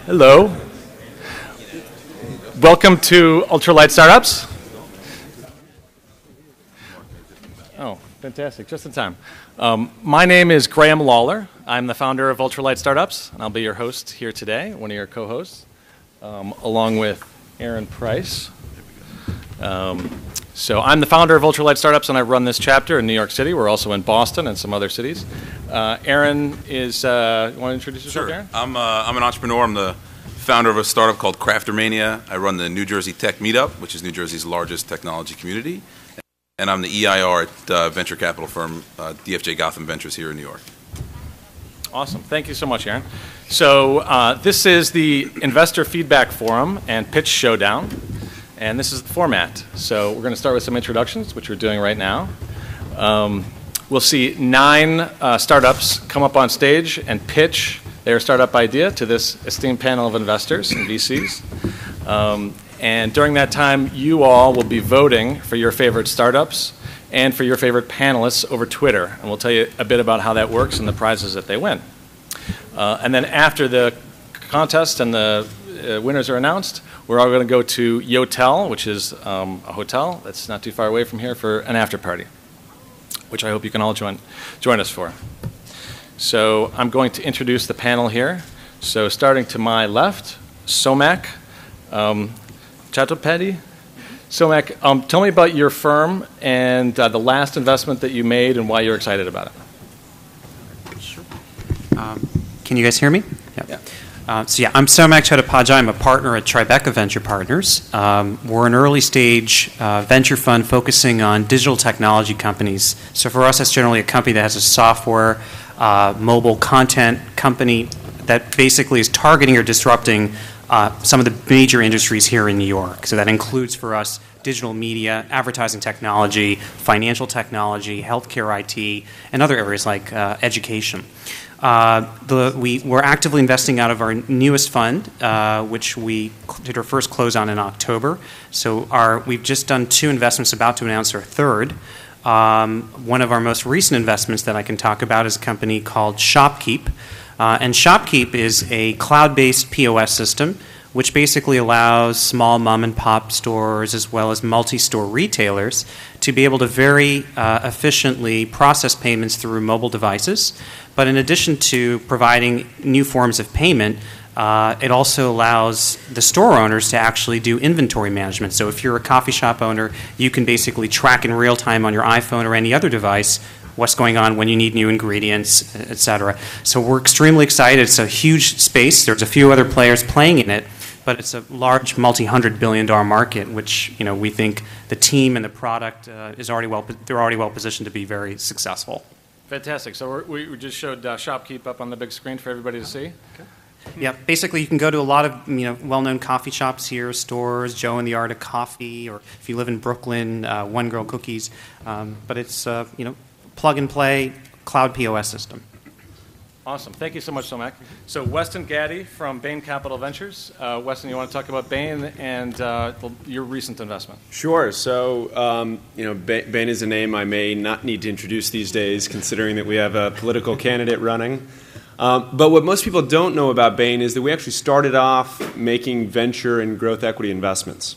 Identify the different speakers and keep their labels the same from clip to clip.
Speaker 1: Hello. Welcome to Ultralight Startups. Oh, fantastic. Just in time. My name is Graham Lawler. I'm the founder of Ultralight Startups, and I'll be your host here today, one of your co-hosts, along with Aaron Price. So I'm the founder of Ultralight Startups, and I run this chapter in New York City. We're also in Boston and some other cities. Aaron is, you want to introduce yourself,
Speaker 2: Sure.
Speaker 1: Aaron?
Speaker 2: I'm an entrepreneur. I'm the founder of a startup called Craftermania. I run the New Jersey Tech Meetup, which is New Jersey's largest technology community. And I'm the EIR at venture capital firm DFJ Gotham Ventures here in New York.
Speaker 1: Awesome. Thank you so much, Aaron. So this is the Investor Feedback Forum and Pitch Showdown. And this is the format. So we're going to start with some introductions, which we're doing right now. We'll see 9 startups come up on stage and pitch their startup idea to this esteemed panel of investors and VCs. And during that time, you all will be voting for your favorite startups and for your favorite panelists over Twitter. And we'll tell you a bit about how that works and the prizes that they win. And then after the contest and the winners are announced, we're all going to go to Yotel, which is a hotel that's not too far away from here, for an after party, which I hope you can all join us for. So I'm going to introduce the panel here. So starting to my left, Somak, Chattopadhyay. Somak, tell me about your firm and the last investment that you made and why you're excited about it.
Speaker 3: Sure. Can you guys hear me? Yeah. I'm Somak Chattopadhyay. I'm a partner at Tribeca Venture Partners. We're an early stage venture fund focusing on digital technology companies. So for us, that's generally a company that has a software, mobile content company that basically is targeting or disrupting some of the major industries here in New York. So that includes for us digital media, advertising technology, financial technology, healthcare IT, and other areas like education. We're actively investing out of our newest fund, which we did our first close on in October. So we've just done 2 investments, about to announce our third. One of our most recent investments that I can talk about is a company called Shopkeep. And Shopkeep is a cloud-based POS system, which basically allows small mom-and-pop stores as well as multi-store retailers to be able to very efficiently process payments through mobile devices. But in addition to providing new forms of payment, it also allows the store owners to actually do inventory management. So if you're a coffee shop owner, you can basically track in real time on your iPhone or any other device what's going on when you need new ingredients, et cetera. So we're extremely excited. It's a huge space. There's a few other players playing in it, but it's a large multi-hundred-billion-dollar market, which we think the team and the product they're already well positioned to be very successful.
Speaker 1: Fantastic. So we just showed Shopkeep up on the big screen for everybody to see. Okay.
Speaker 3: Yeah, basically you can go to a lot of well-known coffee shops here, stores, Joe and the Art of Coffee, or if you live in Brooklyn, One Girl Cookies. But it's plug-and-play cloud POS system.
Speaker 1: Awesome. Thank you so much, Somak. So Weston Gaddy from Bain Capital Ventures. Weston, you want to talk about Bain and your recent investment?
Speaker 4: Sure. So, Bain is a name I may not need to introduce these days, considering that we have a political candidate running. But what most people don't know about Bain is that we actually started off making venture and growth equity investments.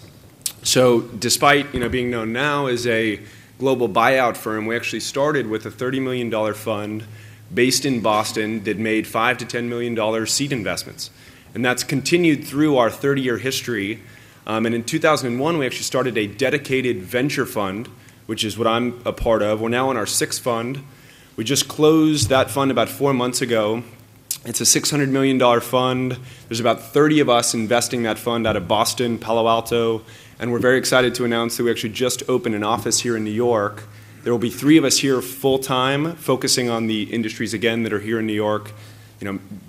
Speaker 4: So despite being known now as a global buyout firm, we actually started with a $30 million fund based in Boston that made $5 to $10 million seed investments. And that's continued through our 30-year history. And in 2001, we actually started a dedicated venture fund, which is what I'm a part of. We're now in our 6th fund. We just closed that fund about 4 months ago. It's a $600 million fund. There's about 30 of us investing that fund out of Boston, Palo Alto, and we're very excited to announce that we actually just opened an office here in New York. There will be 3 of us here full-time, focusing on the industries, again, that are here in New York,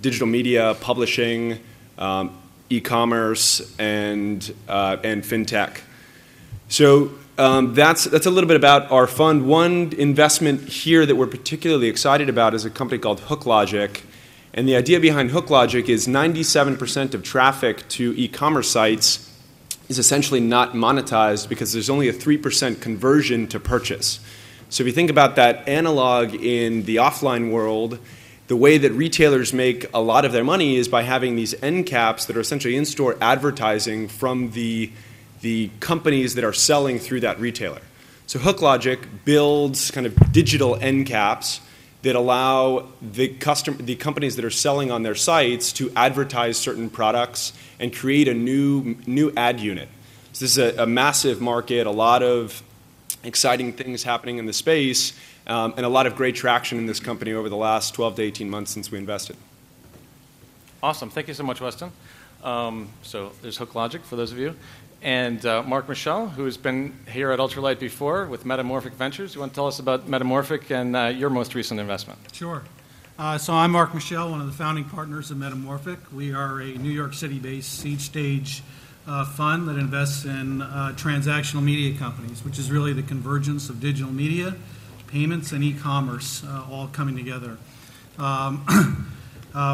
Speaker 4: digital media, publishing, e-commerce, and fintech. So that's a little bit about our fund. One investment here that we're particularly excited about is a company called HookLogic. And the idea behind HookLogic is 97% of traffic to e-commerce sites is essentially not monetized because there's only a 3% conversion to purchase. So if you think about that analog in the offline world, the way that retailers make a lot of their money is by having these end caps that are essentially in-store advertising from the companies that are selling through that retailer. So HookLogic builds kind of digital end caps that allow the companies that are selling on their sites to advertise certain products and create a new ad unit. So this is a massive market, a lot of exciting things happening in the space, and a lot of great traction in this company over the last 12 to 18 months since we invested.
Speaker 1: Awesome. Thank you so much, Weston. So there's HookLogic for those of you. And Marc Michel, who's been here at Ultralight before with Metamorphic Ventures. You want to tell us about Metamorphic and your most recent investment?
Speaker 5: Sure. So I'm Marc Michel, one of the founding partners of Metamorphic. We are a New York City-based seed stage fund that invests in transactional media companies, which is really the convergence of digital media, payments, and e-commerce all coming together.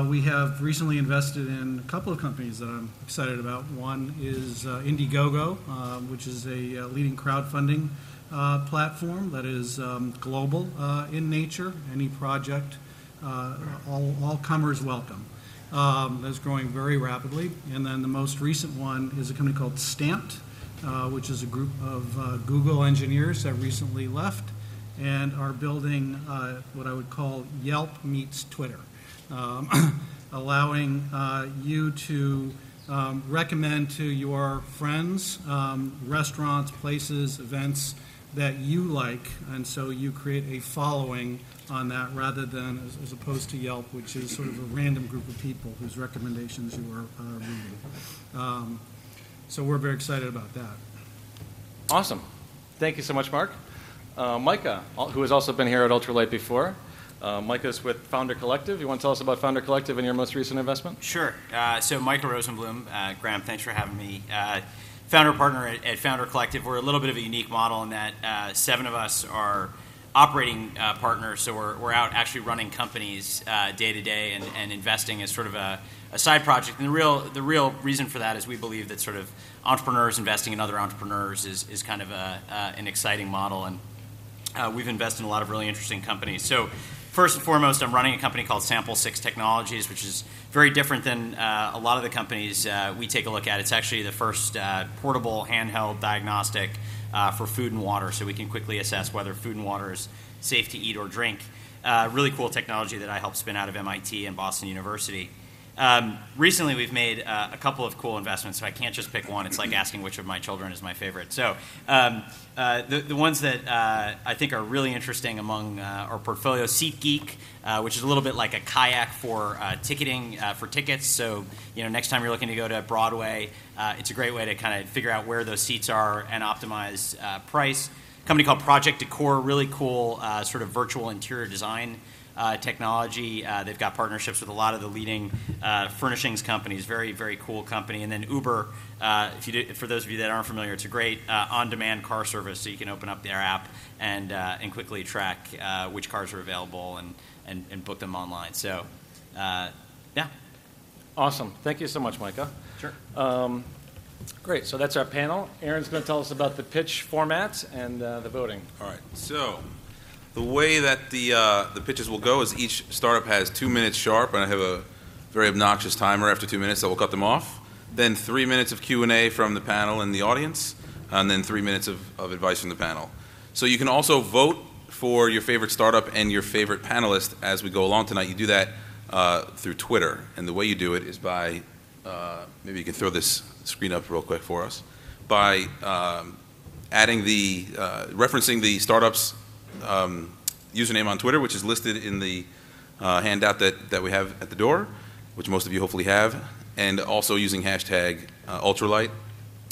Speaker 5: We have recently invested in a couple of companies that I'm excited about. One is Indiegogo, which is a leading crowdfunding platform that is global in nature. Any project, all comers welcome. That's growing very rapidly. And then the most recent one is a company called Stamped, which is a group of Google engineers that recently left and are building what I would call Yelp meets Twitter. Allowing you to recommend to your friends restaurants, places, events that you like, and so you create a following on that rather than as opposed to Yelp, which is sort of a random group of people whose recommendations you are reading. So we're very excited about that.
Speaker 1: Awesome. Thank you so much, Marc. Micah, who has also been here at Ultralight before. Micah's with Founder Collective. You want to tell us about Founder Collective and your most recent investment?
Speaker 6: Sure. So Micah Rosenbloom, Graham, thanks for having me. Founder partner at Founder Collective. We're a little bit of a unique model in that 7 of us are operating partners, so we're out actually running companies day to day and investing as sort of a side project. And the real reason for that is we believe that sort of entrepreneurs investing in other entrepreneurs is kind of an exciting model, and we've invested in a lot of really interesting companies. So first and foremost, I'm running a company called Sample 6 Technologies, which is very different than a lot of the companies we take a look at. It's actually the first portable handheld diagnostic for food and water, so we can quickly assess whether food and water is safe to eat or drink. Really cool technology that I helped spin out of MIT and Boston University. Recently, we've made a couple of cool investments, so I can't just pick one. It's like asking which of my children is my favorite. So the ones that I think are really interesting among our portfolio, SeatGeek, which is a little bit like a kayak for ticketing, for tickets. So next time you're looking to go to Broadway, it's a great way to kind of figure out where those seats are and optimize price. A company called Project Decor, really cool sort of virtual interior design technology. They've got partnerships with a lot of the leading furnishings companies. Very, very cool company. And then Uber, for those of you that aren't familiar, it's a great on-demand car service, so you can open up their app and quickly track which cars are available and book them online. So, yeah.
Speaker 1: Awesome. Thank you so much, Micah.
Speaker 6: Sure.
Speaker 1: Great. So that's our panel. Aaron's going to tell us about the pitch format and the voting.
Speaker 2: All right. So the way that the pitches will go is each startup has 2 minutes sharp, and I have a very obnoxious timer after 2 minutes, so we'll cut them off. Then 3 minutes of Q&A from the panel and the audience, and then 3 minutes of advice from the panel. So you can also vote for your favorite startup and your favorite panelist as we go along tonight. You do that through Twitter, and the way you do it is by, maybe you can throw this screen up real quick for us, by adding referencing the startup's username on Twitter, which is listed in the handout that we have at the door, which most of you hopefully have, and also using hashtag Ultralight.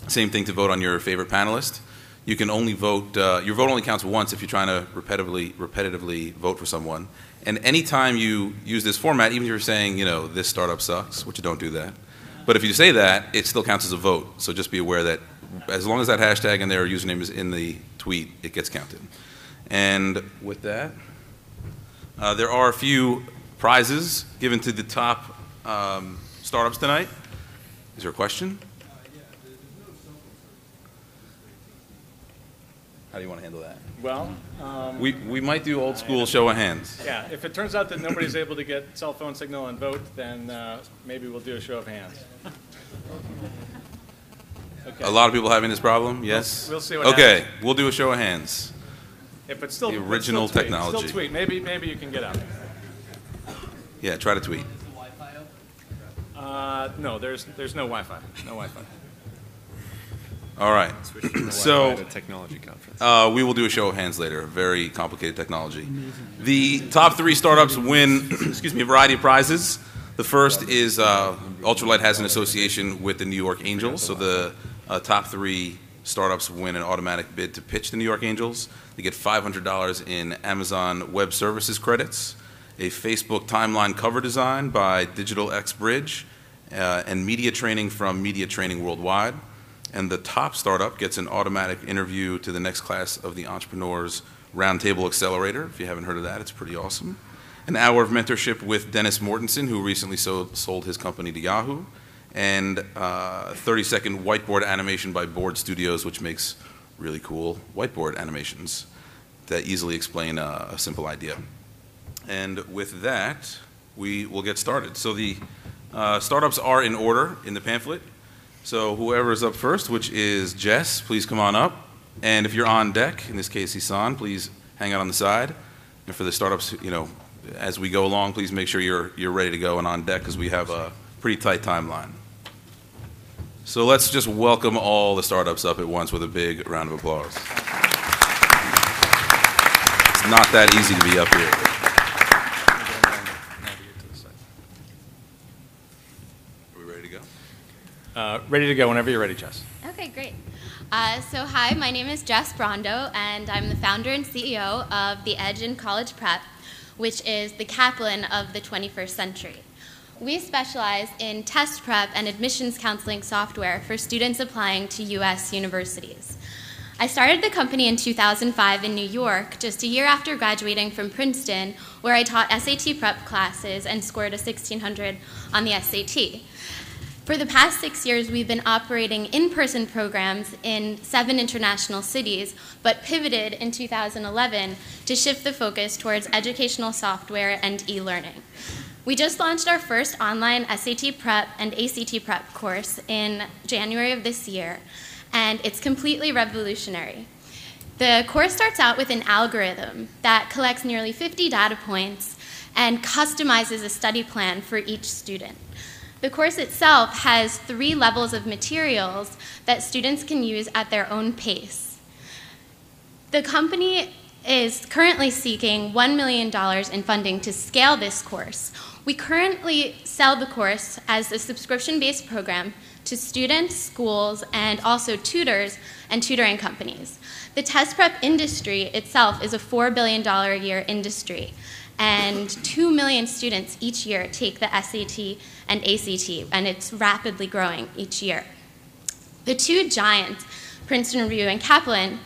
Speaker 2: Same thing to vote on your favorite panelist. You can only vote, your vote only counts once if you're trying to repetitively vote for someone. And anytime you use this format, even if you're saying, this startup sucks, which you don't do that, but if you say that, it still counts as a vote. So just be aware that as long as that hashtag and their username is in the tweet, it gets counted. And with that, there are a few prizes given to the top startups tonight. Is there a question?
Speaker 5: Yeah, there's no cell phone service.
Speaker 2: How do you want to handle that?
Speaker 1: Well,
Speaker 2: We might do old school show of hands.
Speaker 1: yeah, if it turns out that nobody's able to get cell phone signal and vote, then maybe we'll do a show of hands. Okay.
Speaker 2: A lot of people having this problem, yes?
Speaker 1: We'll see what
Speaker 2: Okay,
Speaker 1: happens.
Speaker 2: we'll do a show of hands.
Speaker 1: If it's still
Speaker 2: The original
Speaker 1: still tweet.
Speaker 2: technology.
Speaker 1: Still tweet. Maybe you can get out.
Speaker 2: Yeah, try to tweet.
Speaker 1: No, there's no Wi-Fi. No Wi-Fi.
Speaker 2: All right. So
Speaker 4: At a technology conference.
Speaker 2: we will do a show of hands later. Very complicated technology. The top 3 startups win, excuse me, a variety of prizes. The first is Ultralight has an association with the New York Angels, so the top 3 startups win an automatic bid to pitch the New York Angels. They get $500 in Amazon Web Services credits, a Facebook timeline cover design by Digital X Bridge, and media training from Media Training Worldwide. And the top startup gets an automatic interview to the next class of the Entrepreneurs Roundtable Accelerator. If you haven't heard of that, it's pretty awesome. An hour of mentorship with Dennis Mortensen, who recently sold his company to Yahoo. And 30-second whiteboard animation by Board Studios, which makes really cool whiteboard animations that easily explain a simple idea. And with that, we will get started. So the startups are in order in the pamphlet. So whoever is up first, which is Jess, please come on up. And if you're on deck, in this case Hissan, please hang out on the side. And for the startups, you know, as we go along, please make sure you're ready to go and on deck because we have a pretty tight timeline. So let's just welcome all the startups up at once with a big round of applause. It's not that easy to be up here. Are we ready to go?
Speaker 1: Ready to go whenever you're ready, Jess.
Speaker 7: Okay, great. So hi, my name is Jess Brondo, and I'm the founder and CEO of The Edge in College Prep, which is the Kaplan of the 21st century. We specialize in test prep and admissions counseling software for students applying to U.S. universities. I started the company in 2005 in New York, just a year after graduating from Princeton, where I taught SAT prep classes and scored a 1600 on the SAT. For the past 6 years, we've been operating in-person programs in 7 international cities, but pivoted in 2011 to shift the focus towards educational software and e-learning. We just launched our first online SAT prep and ACT prep course in January of this year, and it's completely revolutionary. The course starts out with an algorithm that collects nearly 50 data points and customizes a study plan for each student. The course itself has 3 levels of materials that students can use at their own pace. The company is currently seeking $1 million in funding to scale this course. We currently sell the course as a subscription-based program to students, schools, and also tutors and tutoring companies. The test prep industry itself is a $4 billion a year industry, and 2 million students each year take the SAT and ACT, and it's rapidly growing each year. The 2 giants, Princeton Review and Kaplan,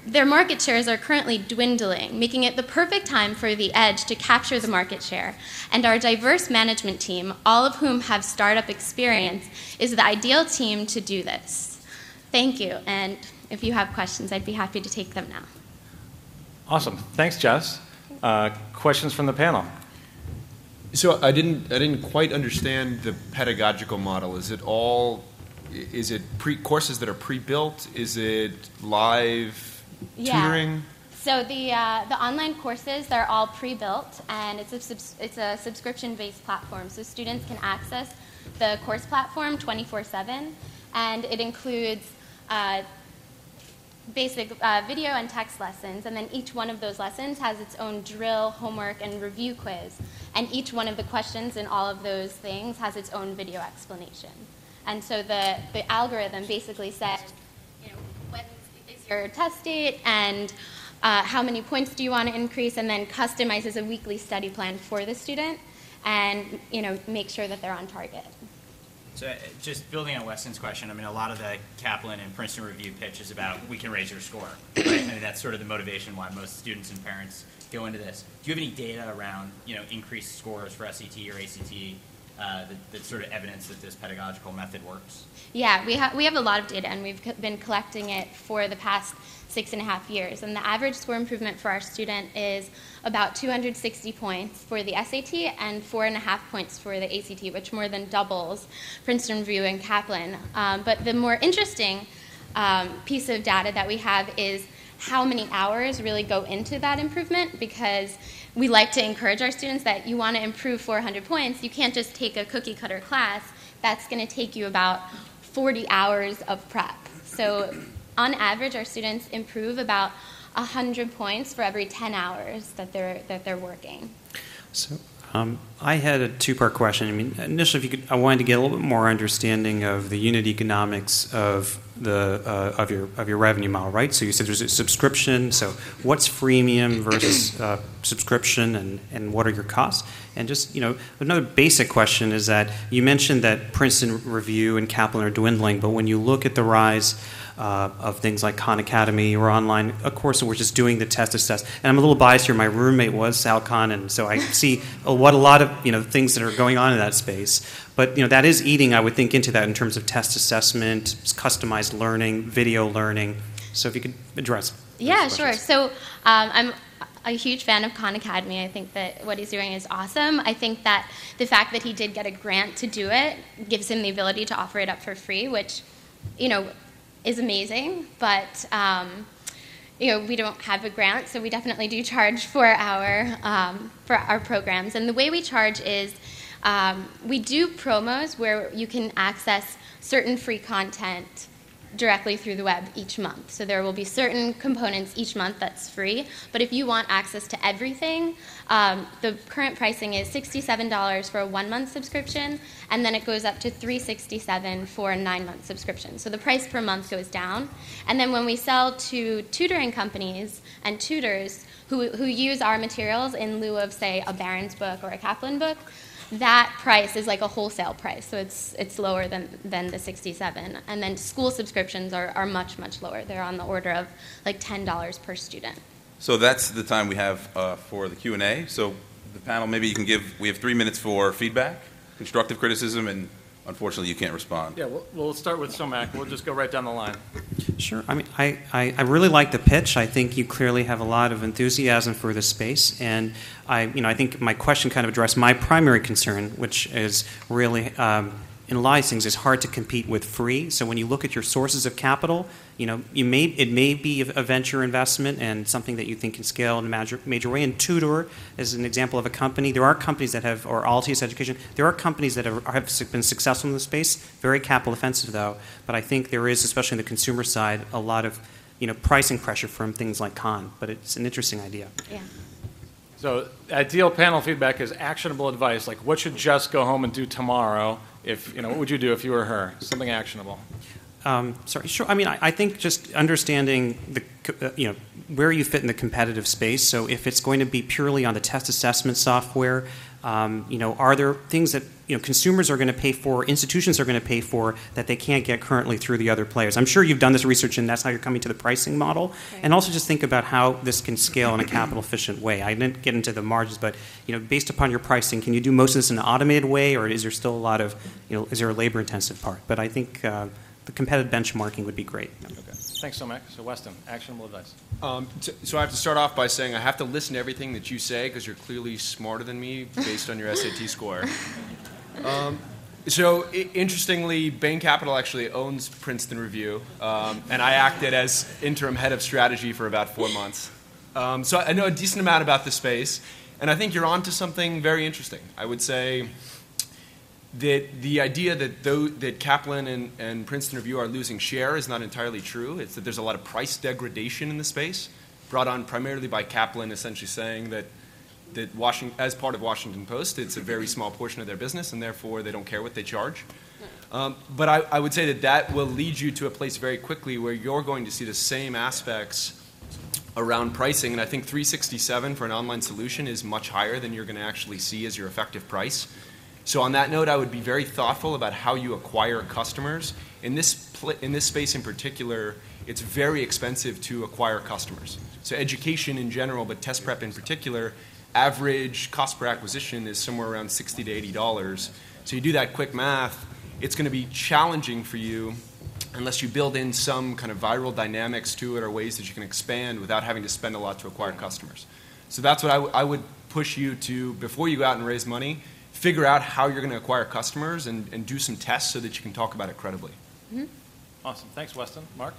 Speaker 7: their market shares are currently dwindling, making it the perfect time for The Edge to capture the market share. And our diverse management team, all of whom have startup experience, is the ideal team to do this. Thank you, and if you have questions, I'd be happy to take them now.
Speaker 1: Awesome. Thanks, Jess. Questions from the panel?
Speaker 4: So I didn't quite understand the pedagogical model. Is it courses that are pre-built? Is it live tutoring?
Speaker 7: So the online courses, they're all pre-built, and it's a subscription-based platform. So students can access the course platform 24/7, and it includes basic video and text lessons, and then each one of those lessons has its own drill, homework, and review quiz. And each one of the questions in all of those things has its own video explanation. And so the algorithm basically says, you know, when is your test date, and how many points do you want to increase, and then customizes a weekly study plan for the student, and make sure that they're on target.
Speaker 6: So just building on Weston's question, I mean, a lot of the Kaplan and Princeton Review pitch is about we can raise your score, right? I mean, that's sort of the motivation why most students and parents go into this. Do you have any data around, increased scores for SAT or ACT that's sort of evidence that this pedagogical method works?
Speaker 7: Yeah, we have a lot of data, and we've been collecting it for the past 6.5 years. And the average score improvement for our student is about 260 points for the SAT and 4.5 points for the ACT, which more than doubles Princeton Review and Kaplan. But the more interesting piece of data that we have is how many hours really go into that improvement, because we like to encourage our students that you want to improve 400 points. You can't just take a cookie cutter class. That's going to take you about 40 hours of prep. So on average, our students improve about 100 points for every 10 hours that they're working.
Speaker 3: So I had a two-part question. I mean, initially, I wanted to get a little bit more understanding of the unit economics of your revenue model, right? So you said there's a subscription. So what's freemium versus subscription, and what are your costs? And just, another basic question is that you mentioned that Princeton Review and Kaplan are dwindling, but when you look at the rise of things like Khan Academy or online, of course, we're just doing the test assess. And I'm a little biased here. My roommate was Sal Khan, and so I see what a lot of things that are going on in that space. But that is eating, I would think, into that in terms of test assessment, customized learning, video learning. So if you could address.
Speaker 7: Yeah, sure. So I'm a huge fan of Khan Academy. I think that what he's doing is awesome. I think that the fact that he did get a grant to do it gives him the ability to offer it up for free, which, is amazing. But, we don't have a grant, so we definitely do charge for our programs. And the way we charge is we do promos where you can access certain free content directly through the web each month. So there will be certain components each month that's free. But if you want access to everything, the current pricing is $67 for a 1-month subscription, and then it goes up to $367 for a 9-month subscription. So the price per month goes down. And then when we sell to tutoring companies and tutors who use our materials in lieu of, say, a Barron's book or a Kaplan book, that price is like a wholesale price, so it's lower than the $67. And then school subscriptions are much, much lower. They're on the order of like $10 per student.
Speaker 2: So that's the time we have for the Q&A. So the panel, maybe you can we have 3 minutes for feedback, constructive criticism, and unfortunately you can't respond.
Speaker 1: Yeah, we'll start with Somak. We'll just go right down the line.
Speaker 3: Sure. I mean, I really like the pitch. I think you clearly have a lot of enthusiasm for this space, and I think my question kind of addressed my primary concern, which is really in a lot of things, it's hard to compete with free. So when you look at your sources of capital, it may be a venture investment and something that you think can scale in a major way. And Tutor is an example of a company. There are companies that have, or Altius Education, there are companies that have been successful in the space, very capital intensive though. But I think there is, especially on the consumer side, a lot of pricing pressure from things like Khan. But it's an interesting idea.
Speaker 7: Yeah.
Speaker 1: So ideal panel feedback is actionable advice, like what should Jess go home and do tomorrow? If what would you do if you were her? Something actionable.
Speaker 3: Sorry, sure. I mean, I think just understanding the where you fit in the competitive space. So if it's going to be purely on the test assessment software, are there things that consumers are going to pay for, institutions are going to pay for that they can't get currently through the other players? I'm sure you've done this research, and that's how you're coming to the pricing model. Right. And also just think about how this can scale in a capital efficient way. I didn't get into the margins, but based upon your pricing, can you do most of this in an automated way, or is there still a lot of is there a labor intensive part? But I think the competitive benchmarking would be great.
Speaker 1: Okay. Thanks, Somak. So Weston, actionable advice.
Speaker 4: So I have to start off by saying I have to listen to everything that you say because you're clearly smarter than me based on your SAT score. Interestingly, Bain Capital actually owns Princeton Review, and I acted as interim head of strategy for about 4 months. So I know a decent amount about the space, and I think you're onto something very interesting. I would say that the idea that Kaplan and Princeton Review are losing share is not entirely true. It's that there's a lot of price degradation in the space, brought on primarily by Kaplan essentially saying that as part of Washington Post, it's a very small portion of their business, and therefore they don't care what they charge. But I would say that will lead you to a place very quickly where you're going to see the same aspects around pricing, and I think $367 for an online solution is much higher than you're going to actually see as your effective price. So on that note, I would be very thoughtful about how you acquire customers. In this space in particular, it's very expensive to acquire customers. So education in general, but test prep in particular, average cost per acquisition is somewhere around $60 to $80. So you do that quick math, it's going to be challenging for you unless you build in some kind of viral dynamics to it or ways that you can expand without having to spend a lot to acquire customers. So that's what I would push you to, before you go out and raise money, figure out how you're going to acquire customers and do some tests so that you can talk about it credibly.
Speaker 7: Mm-hmm.
Speaker 1: Awesome. Thanks, Weston. Marc?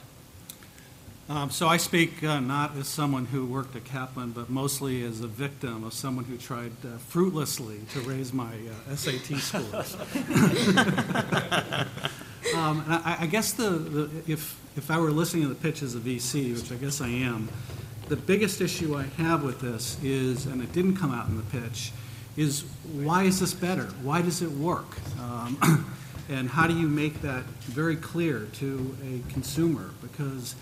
Speaker 5: So I speak not as someone who worked at Kaplan, but mostly as a victim of someone who tried fruitlessly to raise my SAT scores. And I guess if I were listening to the pitch as a VC, which I guess I am, the biggest issue I have with this is, and it didn't come out in the pitch, is why is this better? Why does it work? And how do you make that very clear to a consumer? Because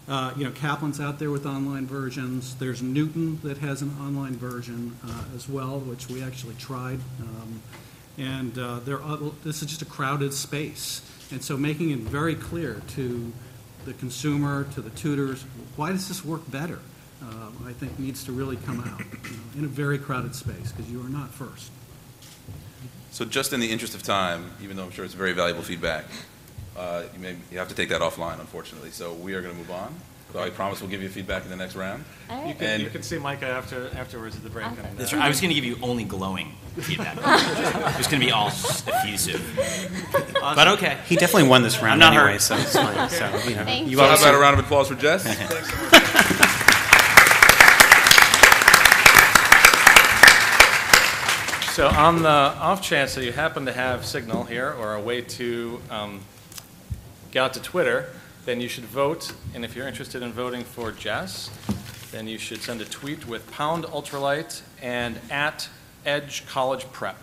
Speaker 5: Kaplan's out there with online versions. There's Newton that has an online version as well, which we actually tried. This is just a crowded space. And so making it very clear to the consumer, to the tutors, why does this work better, I think needs to really come out in a very crowded space, because you are not first.
Speaker 2: So just in the interest of time, even though I'm sure it's very valuable feedback, you have to take that offline, unfortunately. So we are going to move on. So I promise we'll give you feedback in the next round.
Speaker 7: All right.
Speaker 1: You can see Micah afterwards at the break.
Speaker 7: Awesome.
Speaker 6: That's right. I was going to give you only glowing feedback. It was going to be all effusive. But okay.
Speaker 3: He definitely won this round
Speaker 6: I'm not
Speaker 3: anyway,
Speaker 6: hurt.
Speaker 3: so it's fine. So,
Speaker 7: Thank
Speaker 3: you
Speaker 2: So how
Speaker 3: also-
Speaker 2: about a round of applause for Jess?
Speaker 1: So on the off chance that you happen to have Signal here or a way to get out to Twitter, then you should vote. And if you're interested in voting for Jess, then you should send a tweet with #ultralight and @EdgeCollegePrep.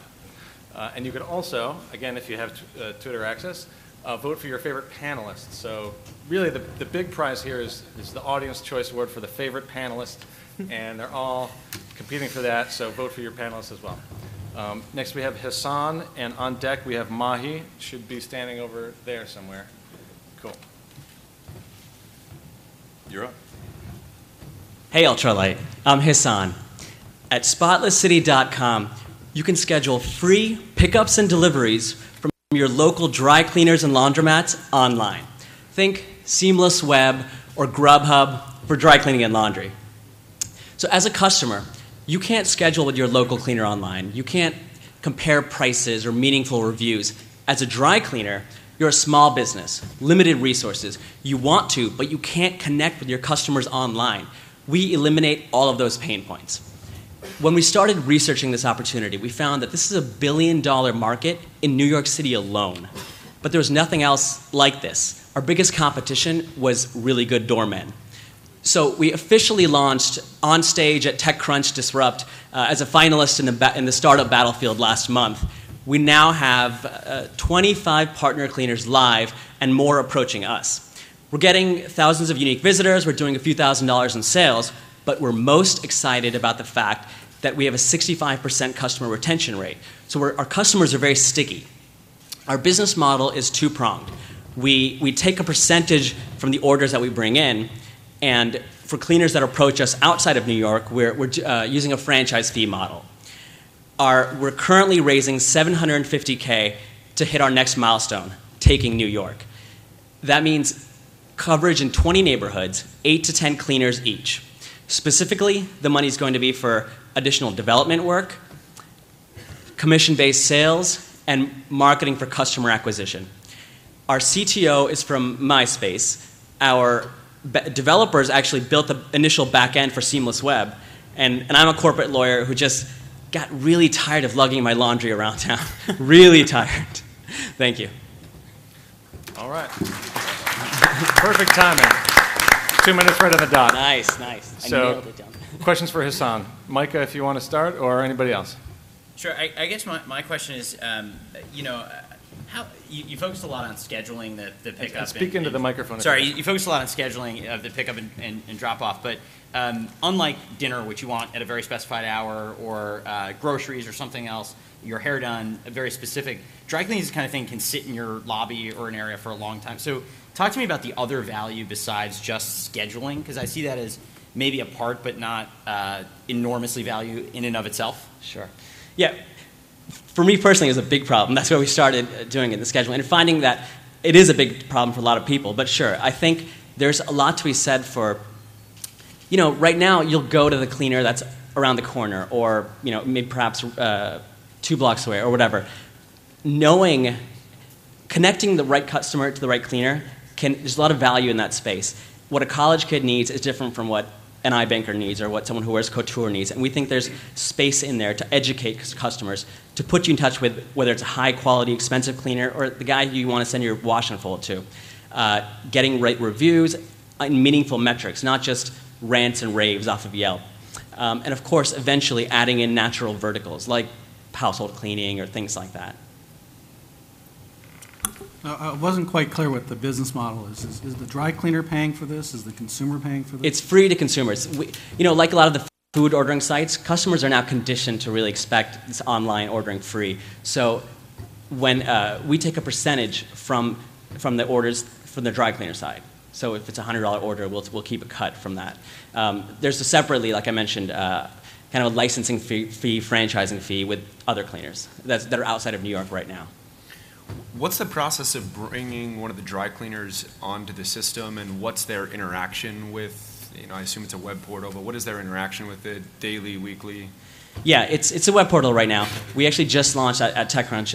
Speaker 1: And you could also, again, if you have Twitter access, vote for your favorite panelists. So really the big prize here is the Audience Choice Award for the favorite panelist, and they're all competing for that, so vote for your panelists as well. Next we have Hissan, and on deck we have Mahe, should be standing over there somewhere. Cool.
Speaker 2: You're up.
Speaker 8: Hey Ultralight, I'm Hissan. At SpotlessCity.com, you can schedule free pickups and deliveries from your local dry cleaners and laundromats online. Think Seamless Web or Grubhub for dry cleaning and laundry. So as a customer, you can't schedule with your local cleaner online. You can't compare prices or meaningful reviews. As a dry cleaner, you're a small business, limited resources. You want to, but you can't connect with your customers online. We eliminate all of those pain points. When we started researching this opportunity, we found that this is $1 billion market in New York City alone. But there was nothing else like this. Our biggest competition was really good doormen. So we officially launched on stage at TechCrunch Disrupt as a finalist in the startup battlefield last month. We now have 25 partner cleaners live and more approaching us. We're getting thousands of unique visitors, we're doing a few $1,000s in sales, but we're most excited about the fact that we have a 65% customer retention rate. So our customers are very sticky. Our business model is two-pronged. We take a percentage from the orders that we bring in, and for cleaners that approach us outside of New York, we're using a franchise fee model. We're currently raising $750K to hit our next milestone, taking New York. That means coverage in 20 neighborhoods, 8 to 10 cleaners each. Specifically, the money's going to be for additional development work, commission-based sales, and marketing for customer acquisition. Our CTO is from MySpace. Our developers actually built the initial back end for Seamless Web, and I'm a corporate lawyer who just got really tired of lugging my laundry around town. Really tired. Thank you.
Speaker 1: All right. Perfect timing. 2 minutes right on the dot.
Speaker 8: Nice, nice. I
Speaker 1: So,
Speaker 8: nailed it down.
Speaker 1: questions for Hissan. Micah, if you want to start, or anybody else.
Speaker 6: Sure. I guess my question is, how you focused a lot on scheduling the pickup.
Speaker 1: And speak into the microphone.
Speaker 6: Sorry, you focused a lot on scheduling of the pickup and drop off, but unlike dinner, which you want at a very specified hour, or groceries or something else, your hair done, a very specific, dry cleaning is the kind of thing can sit in your lobby or an area for a long time. So talk to me about the other value besides just scheduling, because I see that as maybe a part, but not enormously value in and of itself.
Speaker 8: Sure. Yeah. for me personally, is a big problem. That's why we started doing it, the scheduling, and finding that it is a big problem for a lot of people. But sure, I think there's a lot to be said for, right now you'll go to the cleaner that's around the corner, or maybe perhaps 2 blocks away, or whatever. Connecting the right customer to the right cleaner, there's a lot of value in that space. What a college kid needs is different from what an iBanker needs or what someone who wears couture needs. And we think there's space in there to educate customers, to put you in touch with whether it's a high-quality, expensive cleaner or the guy you want to send your wash and fold to. Getting right reviews and meaningful metrics, not just rants and raves off of Yelp. And of course, eventually adding in natural verticals like household cleaning or things like that.
Speaker 5: I wasn't quite clear what the business model is. Is the dry cleaner paying for this? Is the consumer paying for this?
Speaker 8: It's free to consumers. Like a lot of the food ordering sites, customers are now conditioned to really expect this online ordering free. So when we take a percentage from the orders from the dry cleaner side. So if it's a $100 order, we'll keep a cut from that. There's separately, like I mentioned, kind of a licensing fee, franchising fee with other cleaners that are outside of New York right now.
Speaker 4: What's the process of bringing one of the dry cleaners onto the system, and what's their interaction with, I assume it's a web portal, but what is their interaction with it daily, weekly?
Speaker 8: Yeah, it's a web portal right now. We actually just launched at TechCrunch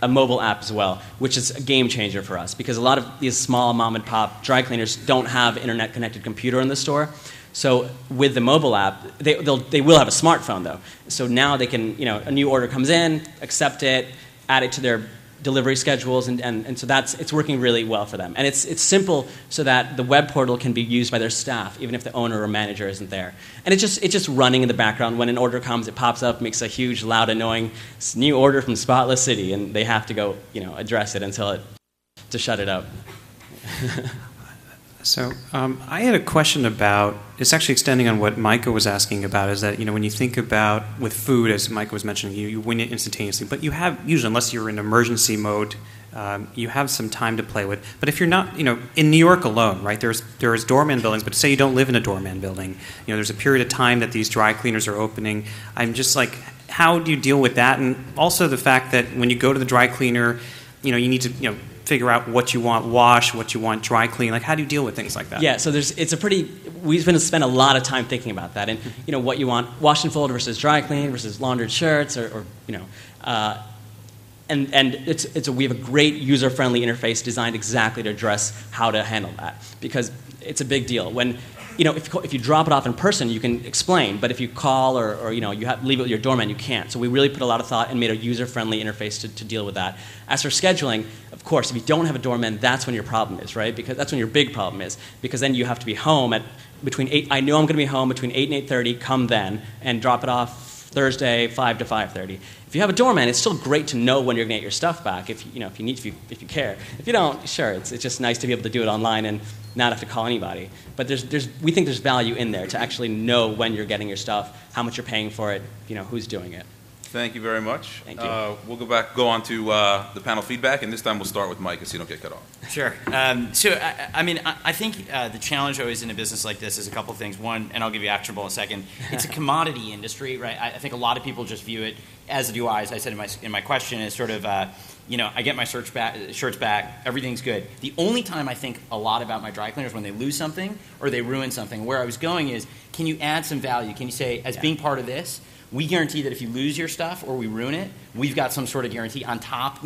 Speaker 8: a mobile app as well, which is a game changer for us because a lot of these small mom and pop dry cleaners don't have internet connected computer in the store. So with the mobile app, they will have a smartphone though. So now they can, a new order comes in, accept it, add it to their delivery schedules, and so it's working really well for them. And it's simple so that the web portal can be used by their staff, even if the owner or manager isn't there. And it's just running in the background. When an order comes, it pops up, makes a huge, loud, annoying new order from SpotlessCity, and they have to go, address it to shut it up.
Speaker 3: So I had a question about, it's actually extending on what Micah was asking about, is that, when you think about with food, as Micah was mentioning, you win it instantaneously, but you have, usually, unless you're in emergency mode, you have some time to play with. But if you're not, in New York alone, right, there's doorman buildings, but say you don't live in a doorman building, there's a period of time that these dry cleaners are opening. I'm just like, how do you deal with that? And also the fact that when you go to the dry cleaner, you need to, figure out what you want wash, what you want dry clean. Like, how do you deal with things like that?
Speaker 8: Yeah, so we've been spend a lot of time thinking about that, and what you want wash and fold versus dry clean versus laundered shirts, or we have a great user-friendly interface designed exactly to address how to handle that, because it's a big deal. When if you drop it off in person, you can explain, but if you call or you leave it with your doorman, you can't. So we really put a lot of thought and made a user-friendly interface to deal with that. As for scheduling, of course, if you don't have a doorman, that's when your problem is, right? Because that's when your big problem is, because then you have to be home at between 8. I know I'm going to be home between 8 and 8:30. Come then and drop it off Thursday 5 to 5:30. If you have a doorman, it's still great to know when you're going to get your stuff back. If you if you care. If you don't, sure, it's just nice to be able to do it online and not have to call anybody. But we think there's value in there to actually know when you're getting your stuff, how much you're paying for it, who's doing it.
Speaker 2: Thank you very much.
Speaker 8: Thank you.
Speaker 2: We'll go on to the panel feedback, and this time we'll start with Micah so you don't get cut off.
Speaker 6: Sure. I think the challenge always in a business like this is a couple things. One, and I'll give you actionable in a second, it's a commodity industry, right? I think a lot of people just view it, as do I, as I said in my question, as sort of, I get my shirts back, everything's good. The only time I think a lot about my dry cleaners when they lose something or they ruin something. Where I was going is, can you add some value? Can you say, as being part of this, we guarantee that if you lose your stuff or we ruin it, we've got some sort of guarantee on top.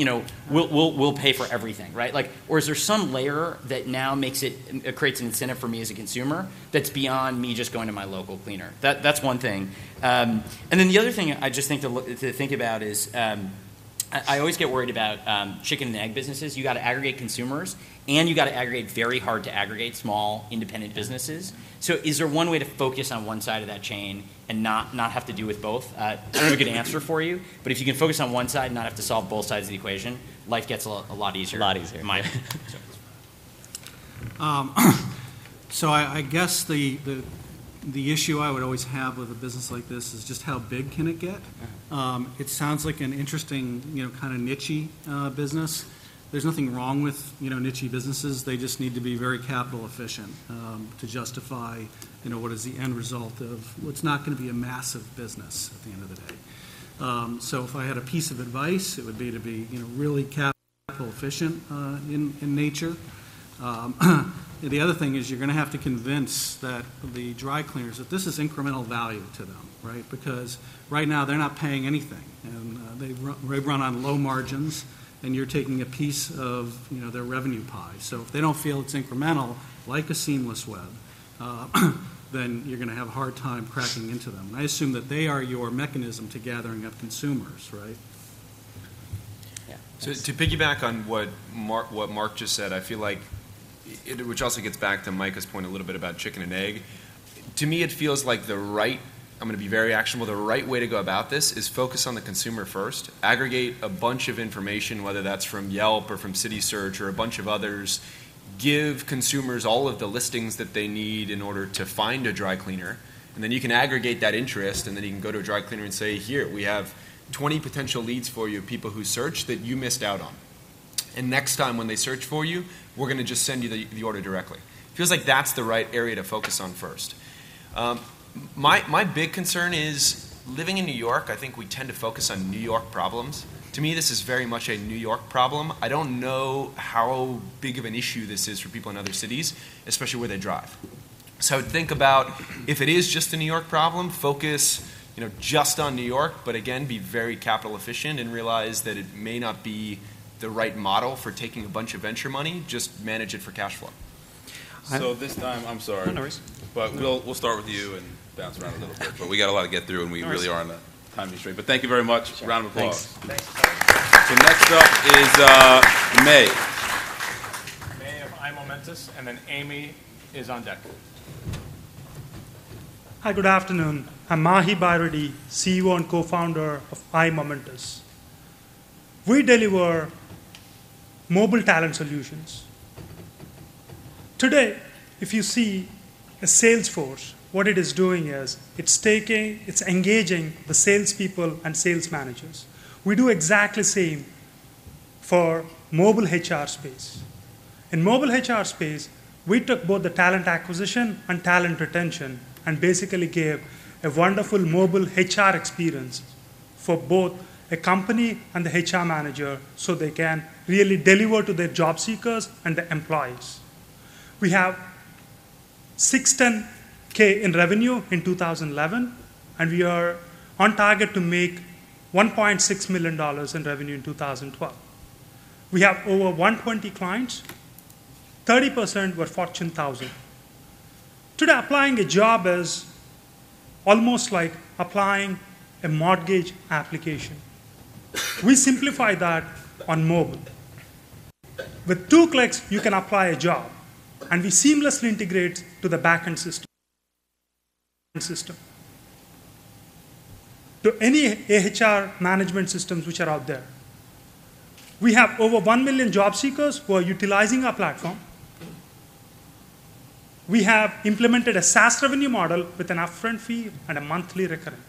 Speaker 6: We'll pay for everything, right? Like, or is there some layer that now creates an incentive for me as a consumer that's beyond me just going to my local cleaner? That's one thing. And then the other thing I just think to think about is, I always get worried about chicken and egg businesses. You got to aggregate consumers, and you got to aggregate very hard to aggregate small independent businesses. So is there one way to focus on one side of that chain and not have to do with both? I don't have a good answer for you, but if you can focus on one side and not have to solve both sides of the equation, life gets a lot easier.
Speaker 8: A lot easier.
Speaker 5: So I guess the issue I would always have with a business like this is just how big can it get? It sounds like an interesting, kind of niche-y business. There's nothing wrong with, niche-y businesses. They just need to be very capital efficient to justify, what is the end result of what's not going to be a massive business at the end of the day. So if I had a piece of advice, it would be to be really capital efficient in nature. The other thing is you're going to have to convince that the dry cleaners that this is incremental value to them, right? Because right now they're not paying anything, and they run on low margins, and you're taking a piece of their revenue pie. So if they don't feel it's incremental, like a seamless web, then you're going to have a hard time cracking into them. And I assume that they are your mechanism to gathering up consumers, right?
Speaker 4: Yeah. So to piggyback on what Marc just said, I feel like, which also gets back to Micah's point a little bit about chicken and egg, to me it feels like I'm going to be very actionable, the right way to go about this is focus on the consumer first, aggregate a bunch of information, whether that's from Yelp or from CitySearch or a bunch of others, give consumers all of the listings that they need in order to find a dry cleaner, and then you can aggregate that interest, and then you can go to a dry cleaner and say, here, we have 20 potential leads for you, people who searched that you missed out on. And next time when they search for you, we're going to just send you the order directly. Feels like that's the right area to focus on first. My big concern is living in New York, I think we tend to focus on New York problems. To me, this is very much a New York problem. I don't know how big of an issue this is for people in other cities, especially where they drive. So I would think about, if it is just a New York problem, focus just on New York, but again, be very capital efficient and realize that it may not be the right model for taking a bunch of venture money, just manage it for cash flow.
Speaker 2: So this time, I'm sorry, but we'll start with you and bounce around a little bit. But we got a lot to get through, and we really are on the time constraint. But thank you very much. Sure. Round of applause. Thanks. So next up is May.
Speaker 1: May of iMomentous, and then Amy is on deck.
Speaker 9: Hi, good afternoon. I'm Mahe Bayireddi, CEO and co-founder of iMomentous. We deliver mobile talent solutions. Today, if you see a sales force, what it is doing is it's engaging the salespeople and sales managers. We do exactly the same for mobile HR space. In mobile HR space, we took both the talent acquisition and talent retention and basically gave a wonderful mobile HR experience for both a company and the HR manager so they can really deliver to their job seekers and the employees. We have $610K in revenue in 2011, and we are on target to make $1.6 million in revenue in 2012. We have over 120 clients, 30% were Fortune 1000. Today, applying a job is almost like applying a mortgage application. We simplify that on mobile. With 2 clicks, you can apply a job, and we seamlessly integrate to the backend system. To any AHR management systems which are out there. We have over 1 million job seekers who are utilizing our platform. We have implemented a SaaS revenue model with an upfront fee and a monthly recurring.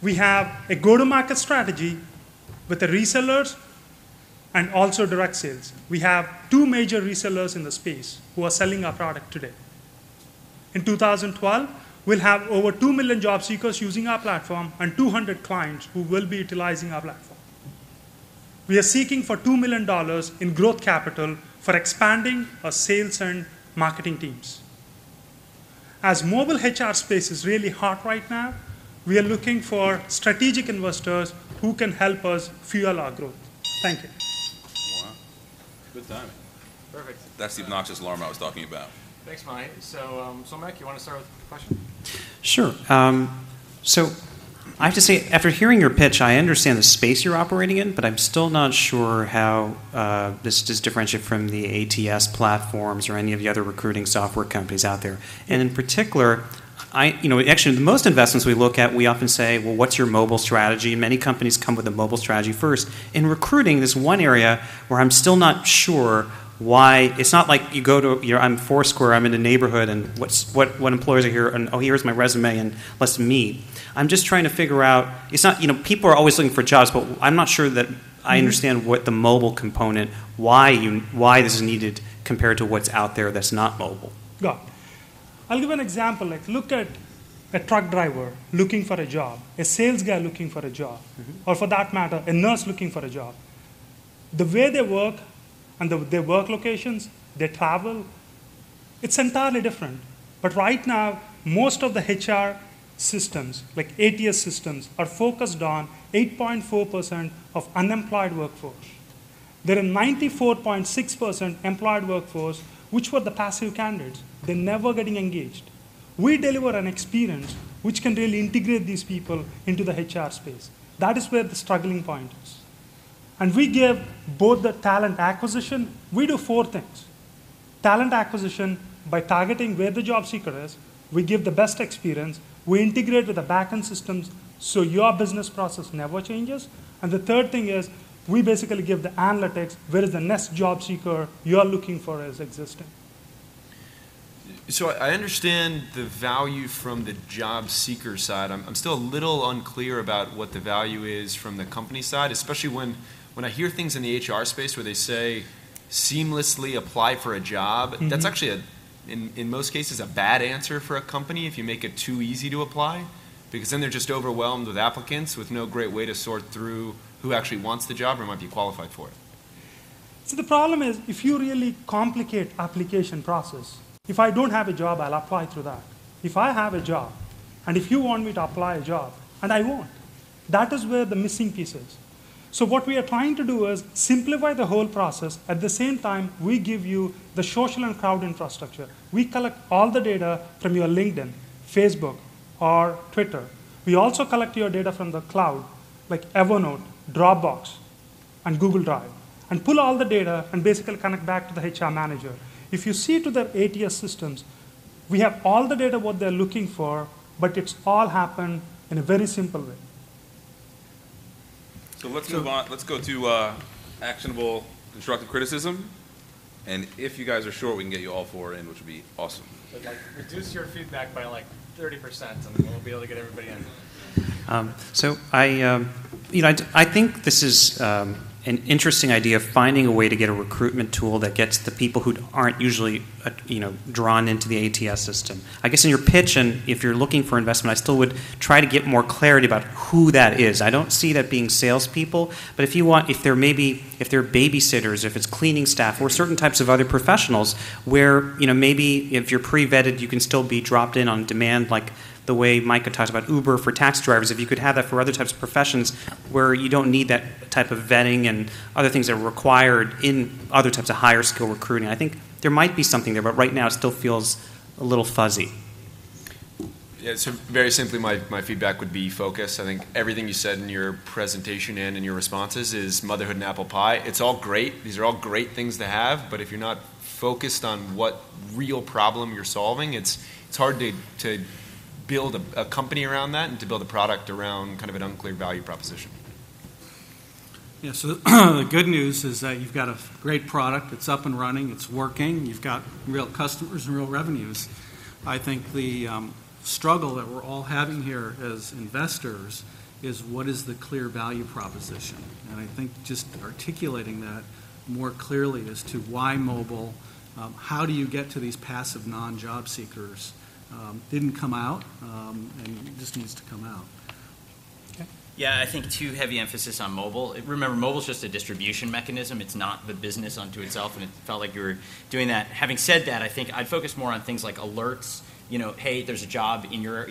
Speaker 9: We have a go-to-market strategy with the resellers and also direct sales. We have 2 major resellers in the space who are selling our product today. In 2012, we'll have over 2 million job seekers using our platform and 200 clients who will be utilizing our platform. We are seeking for $2 million in growth capital for expanding our sales and marketing teams. As mobile HR space is really hot right now, we are looking for strategic investors who can help us fuel our growth. Thank you.
Speaker 2: Wow. Good timing.
Speaker 1: Perfect.
Speaker 2: That's the obnoxious alarm I was talking about.
Speaker 1: Thanks, Mahe. So, Somak, you want to start with the question?
Speaker 3: Sure. So I have to say, after hearing your pitch, I understand the space you're operating in, but I'm still not sure how this is differentiated from the ATS platforms or any of the other recruiting software companies out there. And in particular, actually, the most investments we look at, we often say, well, what's your mobile strategy? And many companies come with a mobile strategy first. In recruiting, there's one area where I'm still not sure why. It's not like you go to, I'm Foursquare, I'm in a neighborhood, and what employers are here, and here's my resume, and let's meet. I'm just trying to figure out, it's not, people are always looking for jobs, but I'm not sure that I understand what the mobile component, why this is needed compared to what's out there that's not mobile.
Speaker 9: Got it. I'll give an example. Like, look at a truck driver looking for a job, a sales guy looking for a job, or for that matter, a nurse looking for a job. The way they work and their work locations, they travel, it's entirely different. But right now, most of the HR systems, like ATS systems, are focused on 8.4% of unemployed workforce. There are 94.6% employed workforce, which were the passive candidates. They're never getting engaged. We deliver an experience which can really integrate these people into the HR space. That is where the struggling point is. And we give both the talent acquisition, we do 4 things. Talent acquisition by targeting where the job seeker is, we give the best experience, we integrate with the backend systems so your business process never changes. And the third thing is we basically give the analytics where is the next job seeker you're looking for is existing.
Speaker 4: So I understand the value from the job seeker side. I'm still a little unclear about what the value is from the company side, especially when I hear things in the HR space where they say seamlessly apply for a job. That's actually, in most cases, a bad answer for a company if you make it too easy to apply, because then they're just overwhelmed with applicants with no great way to sort through who actually wants the job or might be qualified for it.
Speaker 9: So the problem is if you really complicate application process, if I don't have a job, I'll apply through that. If I have a job, and if you want me to apply a job, and I won't, that is where the missing piece is. So what we are trying to do is simplify the whole process. At the same time, we give you the social and crowd infrastructure. We collect all the data from your LinkedIn, Facebook, or Twitter. We also collect your data from the cloud, like Evernote, Dropbox, and Google Drive, and pull all the data and basically connect back to the HR manager. If you see to their ATS systems, we have all the data what they're looking for, but it's all happened in a very simple way.
Speaker 2: So let's move on. Let's go to actionable constructive criticism. And if you guys are short, we can get you all 4 in, which would be awesome.
Speaker 1: But like, reduce your feedback by like 30%, and then we'll be able to get everybody in.
Speaker 3: So I think this is an interesting idea of finding a way to get a recruitment tool that gets the people who aren't usually drawn into the ATS system. I guess in your pitch, and if you're looking for investment, I still would try to get more clarity about who that is. I don't see that being salespeople, but if they're babysitters, if it's cleaning staff, or certain types of other professionals where maybe if you're pre-vetted, you can still be dropped in on demand, like the way Micah talks about Uber for taxi drivers. If you could have that for other types of professions where you don't need that type of vetting and other things that are required in other types of higher skill recruiting, I think there might be something there, but right now it still feels a little fuzzy.
Speaker 4: Yeah, so very simply, my feedback would be focus. I think everything you said in your presentation and in your responses is motherhood and apple pie. It's all great. These are all great things to have, but if you're not focused on what real problem you're solving, it's hard to build a company around that and to build a product around kind of an unclear value proposition.
Speaker 5: Yeah, so the good news is that you've got a great product, it's up and running, it's working, you've got real customers and real revenues. I think the struggle that we're all having here as investors is what is the clear value proposition? And I think just articulating that more clearly as to why mobile, how do you get to these passive non-job seekers, didn't come out, and it just needs to come out.
Speaker 9: Okay.
Speaker 6: Yeah, I think too heavy emphasis on mobile. Remember, mobile's just a distribution mechanism. It's not the business unto itself, and it felt like you were doing that. Having said that, I think I'd focus more on things like alerts. Hey, there's a job in your,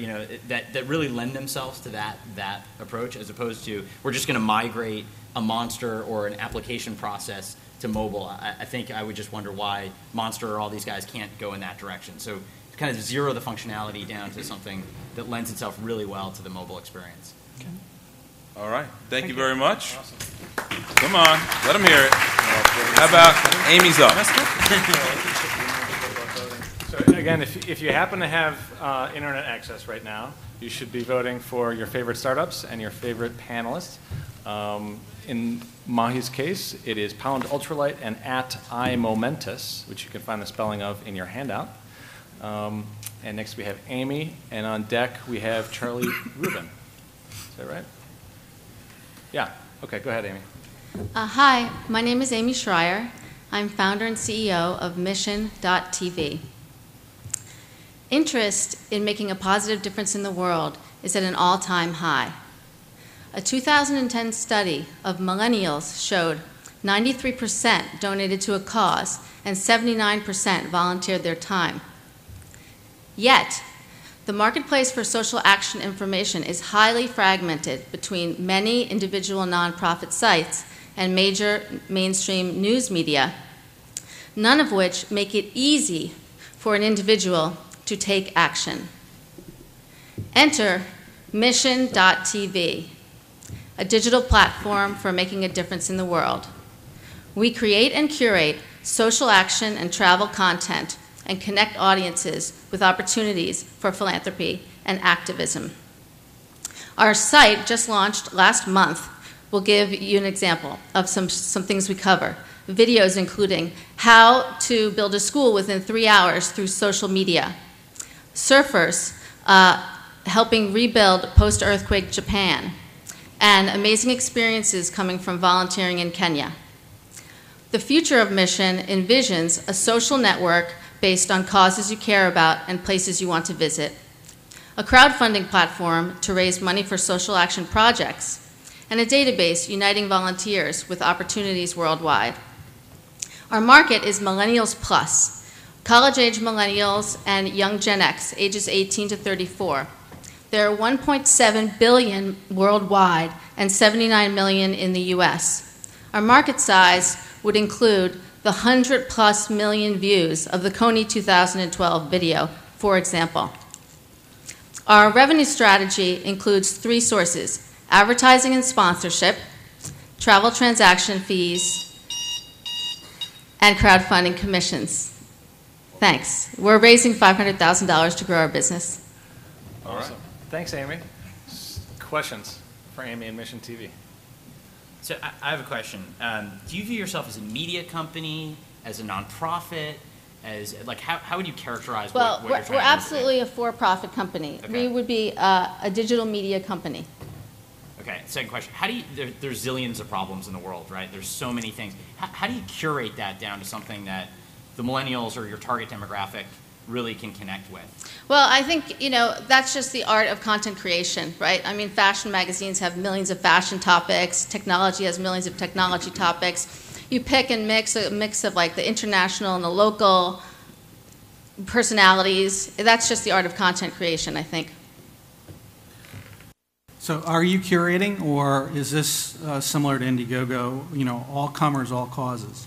Speaker 6: that really lend themselves to that approach, as opposed to we're just going to migrate a Monster or an application process to mobile. I think I would just wonder why Monster or all these guys can't go in that direction. So kind of zero the functionality down to something that lends itself really well to the mobile experience.
Speaker 9: Okay.
Speaker 2: All right. Thank you very much. Awesome. Come on. Let them hear it. How about Amy's up?
Speaker 1: So again, if you happen to have internet access right now, you should be voting for your favorite startups and your favorite panelists. In Mahe's case, it is #ultralight and @iMomentous, which you can find the spelling of in your handout. And next we have Amy, and on deck we have Charlie Rubin. Is that right? Yeah. Okay, go ahead, Amy.
Speaker 10: Hi, my name is Amy Schrier. I'm founder and CEO of Mission.tv. Interest in making a positive difference in the world is at an all-time high. A 2010 study of millennials showed 93% donated to a cause and 79% volunteered their time. Yet, the marketplace for social action information is highly fragmented between many individual nonprofit sites and major mainstream news media, none of which make it easy for an individual to take action. Enter Mission.tv, a digital platform for making a difference in the world. We create and curate social action and travel content and connect audiences with opportunities for philanthropy and activism. Our site, just launched last month, will give you an example of some things we cover. Videos including how to build a school within 3 hours through social media, surfers helping rebuild post-earthquake Japan, and amazing experiences coming from volunteering in Kenya. The future of Mission envisions a social network based on causes you care about and places you want to visit, a crowdfunding platform to raise money for social action projects, and a database uniting volunteers with opportunities worldwide. Our market is Millennials Plus, college-age millennials and young Gen X, ages 18 to 34. There are 1.7 billion worldwide and 79 million in the US. Our market size would include the 100+ million views of the Kony 2012 video, for example. Our revenue strategy includes 3 sources: advertising and sponsorship, travel transaction fees, and crowdfunding commissions. Thanks. We're raising $500,000 to grow our business.
Speaker 1: Awesome. Thanks, Amy. Questions for Amy and Mission TV?
Speaker 6: So I have a question. Do you view yourself as a media company, as a nonprofit, as like how would you characterize
Speaker 10: Well,
Speaker 6: what you're trying to do?
Speaker 10: we're absolutely a for-profit company.
Speaker 6: Okay.
Speaker 10: We would be a digital media company.
Speaker 6: Okay. Second question: how do you? There's zillions of problems in the world, right? There's so many things. How do you curate that down to something that the millennials or your target demographic really can connect with?
Speaker 10: Well, I think, that's just the art of content creation, right? I mean, fashion magazines have millions of fashion topics. Technology has millions of technology topics. You pick and mix a mix of like the international and the local personalities. That's just the art of content creation, I think.
Speaker 5: So are you curating, or is this similar to Indiegogo, all comers, all causes?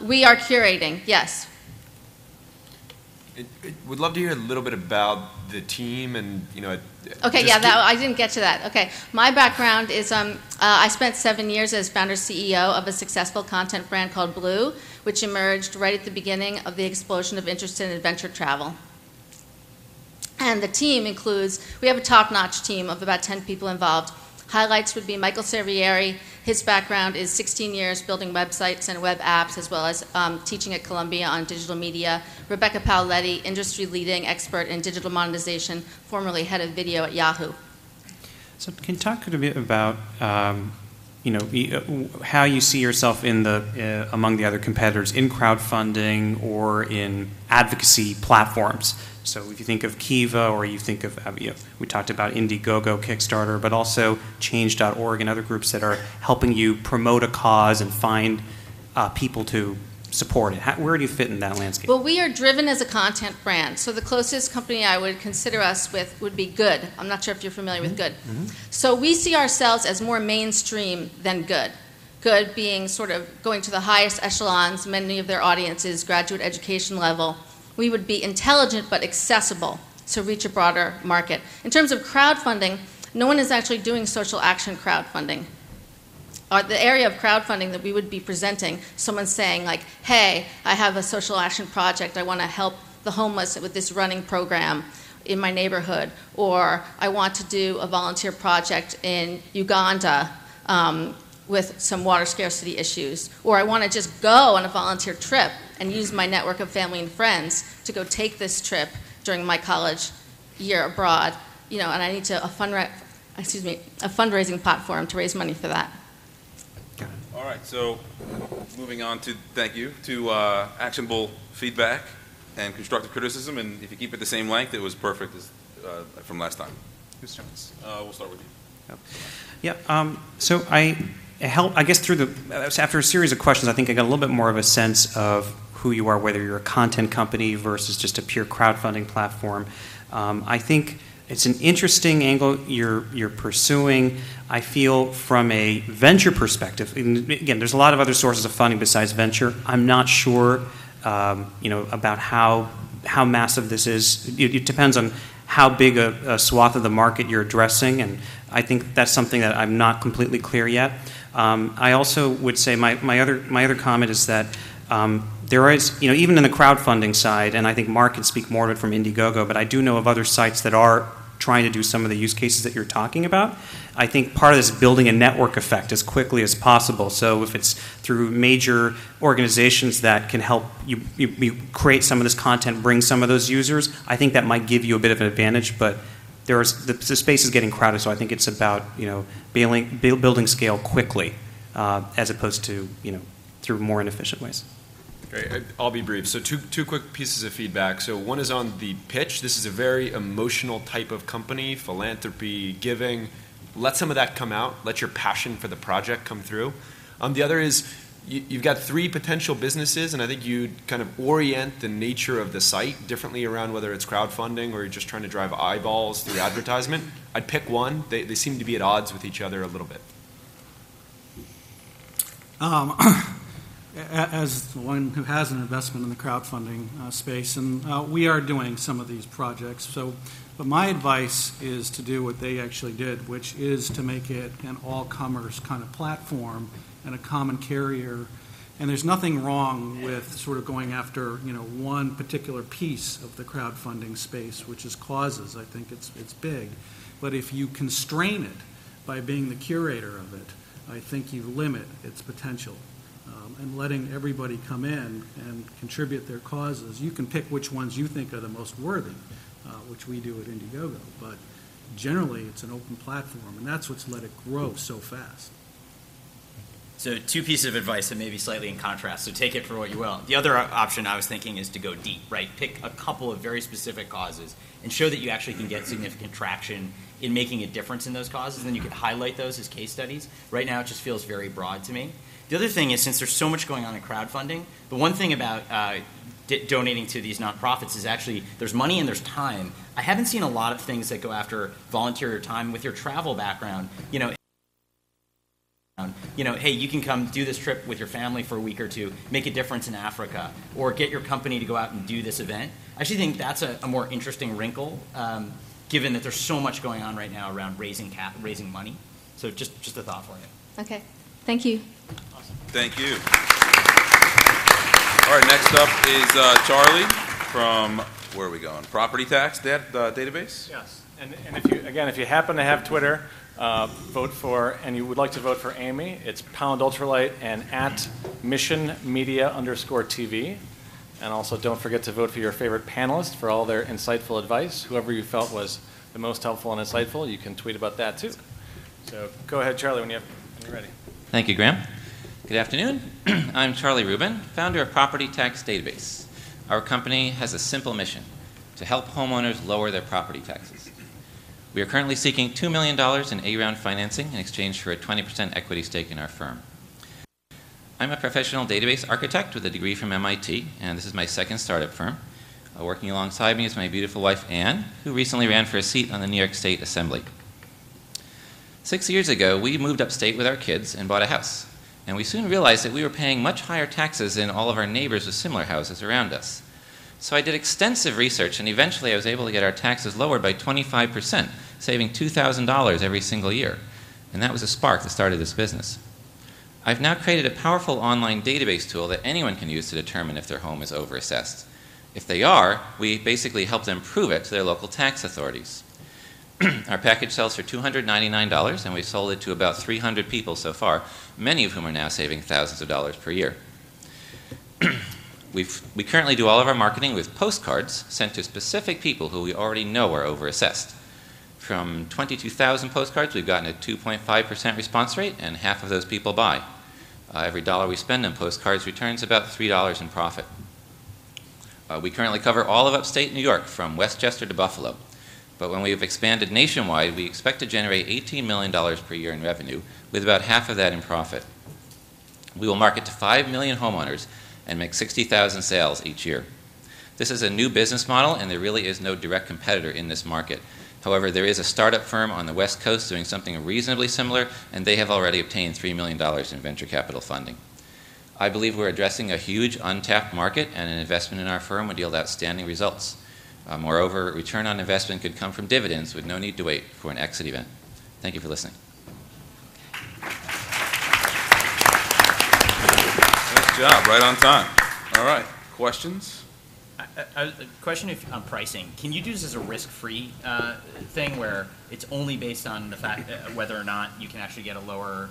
Speaker 10: We are curating, yes.
Speaker 4: Would love to hear a little bit about the team and,
Speaker 10: Okay, yeah, I didn't get to that. Okay, my background is I spent 7 years as founder CEO of a successful content brand called Blue, which emerged right at the beginning of the explosion of interest in adventure travel. And the team includes, we have a top-notch team of about 10 people involved. Highlights would be Michael Cervieri. His background is 16 years building websites and web apps, as well as teaching at Columbia on digital media. Rebecca Paoletti, industry-leading expert in digital monetization, formerly head of video at Yahoo.
Speaker 3: So can you talk a bit about how you see yourself in among the other competitors in crowdfunding or in advocacy platforms? So if you think of Kiva, or you think of, we talked about Indiegogo, Kickstarter, but also Change.org and other groups that are helping you promote a cause and find people to support it. Where do you fit in that landscape?
Speaker 10: Well, we are driven as a content brand. So the closest company I would consider us with would be Good. I'm not sure if you're familiar with Good. Mm-hmm. So we see ourselves as more mainstream than Good. Good being sort of going to the highest echelons, many of their audiences, graduate education level. We would be intelligent but accessible to reach a broader market. In terms of crowdfunding, no one is actually doing social action crowdfunding. The area of crowdfunding that we would be presenting, someone's saying like, hey, I have a social action project, I want to help the homeless with this running program in my neighborhood, or I want to do a volunteer project in Uganda with some water scarcity issues, or I want to just go on a volunteer trip and use my network of family and friends to go take this trip during my college year abroad, and I need a fundraising platform to raise money for that.
Speaker 2: All right, so moving on to, thank you, to actionable feedback. and constructive criticism, and if you keep it the same length, it was perfect as, from last time.
Speaker 3: Who starts?
Speaker 2: We'll start with you.
Speaker 3: Yeah. So I guess after a series of questions, I think I got a little bit more of a sense of who you are, whether you're a content company versus just a pure crowdfunding platform. I think it's an interesting angle you're pursuing. I feel from a venture perspective, and again, there's a lot of other sources of funding besides venture. I'm not sure, about how massive this is. It depends on how big a swath of the market you're addressing, and I think that's something that I'm not completely clear yet. I also would say my other comment is that there is, even in the crowdfunding side, and I think Marc can speak more of it from Indiegogo, but I do know of other sites that are trying to do some of the use cases that you're talking about. I think part of this is building a network effect as quickly as possible. So if it's through major organizations that can help you create some of this content, bring some of those users, I think that might give you a bit of an advantage, but the space is getting crowded, so I think it's about building scale quickly as opposed to through more inefficient ways.
Speaker 4: Great. I'll be brief. So two quick pieces of feedback. So one is on the pitch. This is a very emotional type of company, philanthropy, giving. Let some of that come out. Let your passion for the project come through. The other is you've got 3 potential businesses, and I think you'd kind of orient the nature of the site differently around whether it's crowdfunding or you're just trying to drive eyeballs through advertisement. I'd pick one. They seem to be at odds with each other a little bit.
Speaker 5: As one who has an investment in the crowdfunding space, and we are doing some of these projects. But my advice is to do what they actually did, which is to make it an all-comers kind of platform and a common carrier. And there's nothing wrong with sort of going after one particular piece of the crowdfunding space, which is causes. I think it's big. But if you constrain it by being the curator of it, I think you limit its potential. And letting everybody come in and contribute their causes. You can pick which ones you think are the most worthy, which we do at Indiegogo, but generally it's an open platform, and that's what's let it grow so fast.
Speaker 6: So 2 pieces of advice that may be slightly in contrast, so take it for what you will. The other option I was thinking is to go deep, right? Pick a couple of very specific causes and show that you actually can get significant traction in making a difference in those causes, and then you can highlight those as case studies. Right now it just feels very broad to me. The other thing is, since there's so much going on in crowdfunding, the one thing about donating to these nonprofits is actually there's money and there's time. I haven't seen a lot of things that go after volunteer time with your travel background. Hey, you can come do this trip with your family for a week or 2, make a difference in Africa, or get your company to go out and do this event. I actually think that's a more interesting wrinkle, given that there's so much going on right now around raising money. So just a thought for you.
Speaker 10: Okay. Thank you.
Speaker 2: Thank you. All right, next up is Charlie from, where are we going? Property tax database?
Speaker 1: Yes. And if you happen to have Twitter, vote for, and you would like to vote for Amy, it's #Ultralight and @MissionMedia_TV. And also don't forget to vote for your favorite panelist for all their insightful advice. Whoever you felt was the most helpful and insightful, you can tweet about that too. So go ahead, Charlie, when you're ready.
Speaker 11: Thank you, Graham. Good afternoon. I'm Charlie Rubin, founder of Property Tax Database. Our company has a simple mission: to help homeowners lower their property taxes. We are currently seeking $2 million in A-round financing in exchange for a 20% equity stake in our firm. I'm a professional database architect with a degree from MIT, and this is my second startup firm. Working alongside me is my beautiful wife, Anne, who recently ran for a seat on the New York State Assembly. 6 years ago, we moved upstate with our kids and bought a house. And we soon realized that we were paying much higher taxes than all of our neighbors with similar houses around us. So I did extensive research, and eventually I was able to get our taxes lowered by 25%, saving $2,000 every single year. And that was a spark that started this business. I've now created a powerful online database tool that anyone can use to determine if their home is overassessed. If they are, we basically help them prove it to their local tax authorities. Our package sells for $299, and we've sold it to about 300 people so far, many of whom are now saving thousands of dollars per year. We currently do all of our marketing with postcards sent to specific people who we already know are overassessed. From 22,000 postcards, we've gotten a 2.5% response rate, and half of those people buy. Every dollar we spend on postcards returns about $3 in profit. We currently cover all of upstate New York, from Westchester to Buffalo. But when we have expanded nationwide, we expect to generate $18 million per year in revenue, with about half of that in profit. We will market to 5 million homeowners and make 60,000 sales each year. This is a new business model, and there really is no direct competitor in this market. However, there is a startup firm on the West Coast doing something reasonably similar, and they have already obtained $3 million in venture capital funding. I believe we're addressing a huge untapped market, and an investment in our firm would yield outstanding results. Moreover, return on investment could come from dividends with no need to wait for an exit event. Thank you for listening.
Speaker 2: Nice job, right on time. All right, questions?
Speaker 6: A question on pricing. Can you do this as a risk-free thing where it's only based on the fact whether or not you can actually get a lower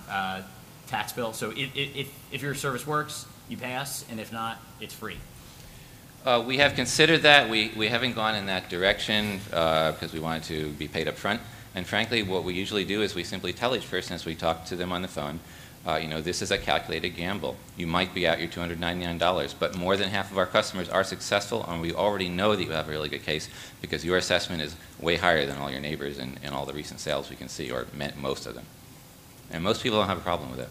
Speaker 6: tax bill? So if your service works, you pay us, and if not, it's free.
Speaker 11: We have considered that. We haven't gone in that direction because we wanted to be paid up front. And frankly, what we usually do is we simply tell each person as we talk to them on the phone, this is a calculated gamble. You might be out your $299, but more than half of our customers are successful, and we already know that you have a really good case because your assessment is way higher than all your neighbors and all the recent sales we can see, or most of them. And most people don't have a problem with it.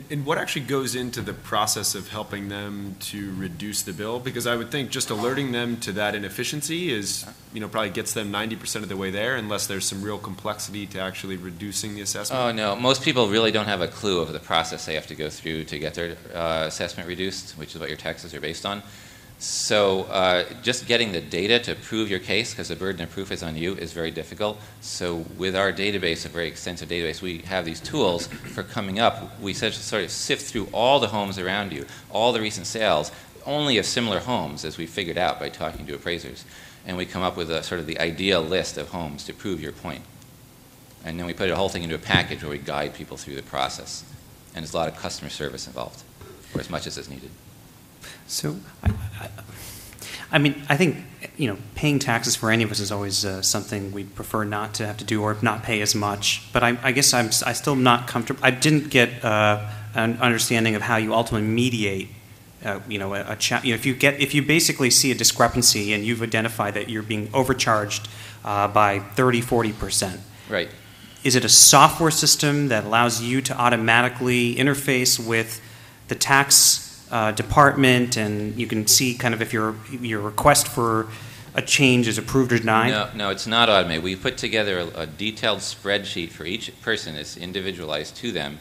Speaker 4: And what actually goes into the process of helping them to reduce the bill? Because I would think just alerting them to that inefficiency is, probably gets them 90% of the way there, unless there's some real complexity to actually reducing the assessment.
Speaker 11: Oh, no. Most people really don't have a clue of the process they have to go through to get their assessment reduced, which is what your taxes are based on. So just getting the data to prove your case, because the burden of proof is on you, is very difficult. So with our database, a very extensive database, we have these tools for coming up. We sort of sift through all the homes around you, all the recent sales, only of similar homes, as we figured out by talking to appraisers. And we come up with a sort of the ideal list of homes to prove your point. And then we put the whole thing into a package where we guide people through the process. And there's a lot of customer service involved, or as much as is needed.
Speaker 3: So, I think, paying taxes for any of us is always something we'd prefer not to have to do or not pay as much. But I guess I'm still not comfortable. I didn't get an understanding of how you ultimately mediate. If you basically see a discrepancy and you've identified that you're being overcharged by 30-40%.
Speaker 11: Right.
Speaker 3: Is it a software system that allows you to automatically interface with the tax department, and you can see kind of if your request for a change is approved or denied?
Speaker 11: No, it's not automated. We put together a detailed spreadsheet for each person. It's individualized to them,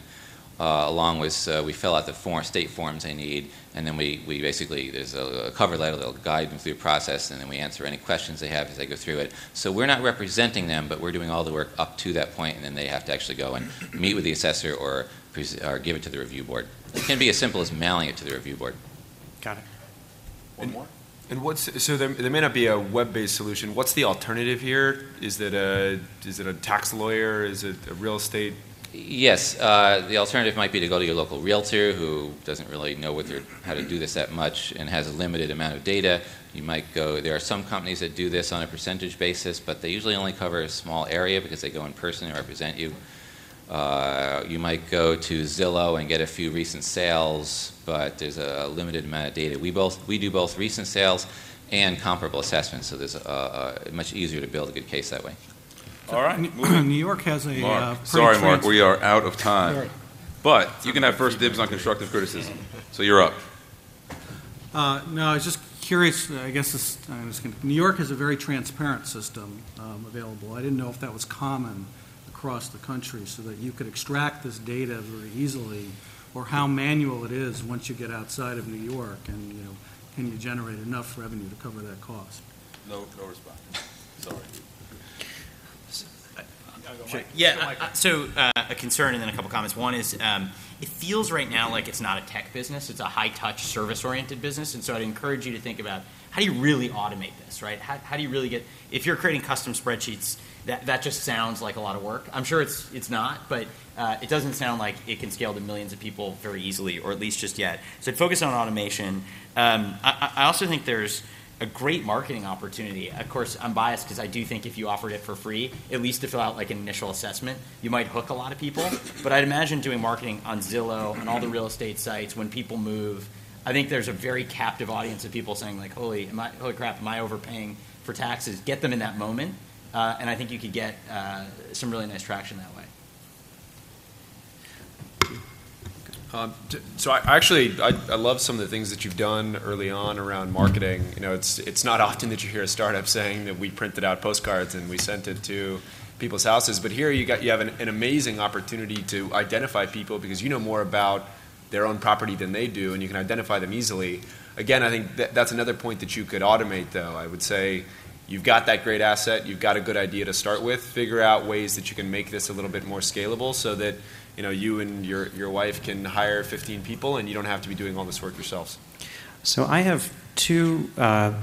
Speaker 11: along with we fill out the state forms they need, and then we basically, there's a cover letter that'll guide them through the process, and then we answer any questions they have as they go through it. So we're not representing them, but we're doing all the work up to that point, and then they have to actually go and meet with the assessor or give it to the review board. It can be as simple as mailing it to the review board.
Speaker 3: Got it.
Speaker 4: One more? And so there may not be a web-based solution. What's the alternative here? Is it a tax lawyer? Is it a real estate?
Speaker 11: Yes. The alternative might be to go to your local realtor who doesn't really know how to do this that much and has a limited amount of data. You might go, there are some companies that do this on a percentage basis, but they usually only cover a small area because they go in person and represent you. You might go to Zillow and get a few recent sales, but there's a limited amount of data. We do both recent sales and comparable assessments, so there's much easier to build a good case that way.
Speaker 2: All right.
Speaker 5: New York has a
Speaker 2: Mark. Sorry, Mark, we are out of time. But you can have first dibs on constructive criticism. So you're up.
Speaker 5: No, I was just curious. I guess New York has a very transparent system available. I didn't know if that was common across the country, so that you could extract this data very easily, or how manual it is once you get outside of New York, and can you generate enough revenue to cover that cost?
Speaker 2: No response. Sorry.
Speaker 6: Yeah, so a concern and then a couple comments. One is it feels right now like it's not a tech business. It's a high-touch, service-oriented business. And so I'd encourage you to think about how do you really automate this, right? How do you really get – if you're creating custom spreadsheets, that just sounds like a lot of work. I'm sure it's not, but it doesn't sound like it can scale to millions of people very easily, or at least just yet. So I'd focus on automation. I also think there's – a great marketing opportunity. Of course, I'm biased because I do think if you offered it for free, at least to fill out like an initial assessment, you might hook a lot of people. But I'd imagine doing marketing on Zillow and all the real estate sites when people move, I think there's a very captive audience of people saying like, holy crap, am I overpaying for taxes? Get them in that moment, and I think you could get some really nice traction that way.
Speaker 4: So I love some of the things that you've done early on around marketing. You know, it's not often that you hear a startup saying that we printed out postcards and we sent it to people's houses, but here you have an amazing opportunity to identify people because you know more about their own property than they do, and you can identify them easily. Again, I think that's another point that you could automate, though. I would say you've got that great asset, you've got a good idea to start with, figure out ways that you can make this a little bit more scalable so that you and your wife can hire 15 people and you don't have to be doing all this work yourselves.
Speaker 3: So I have two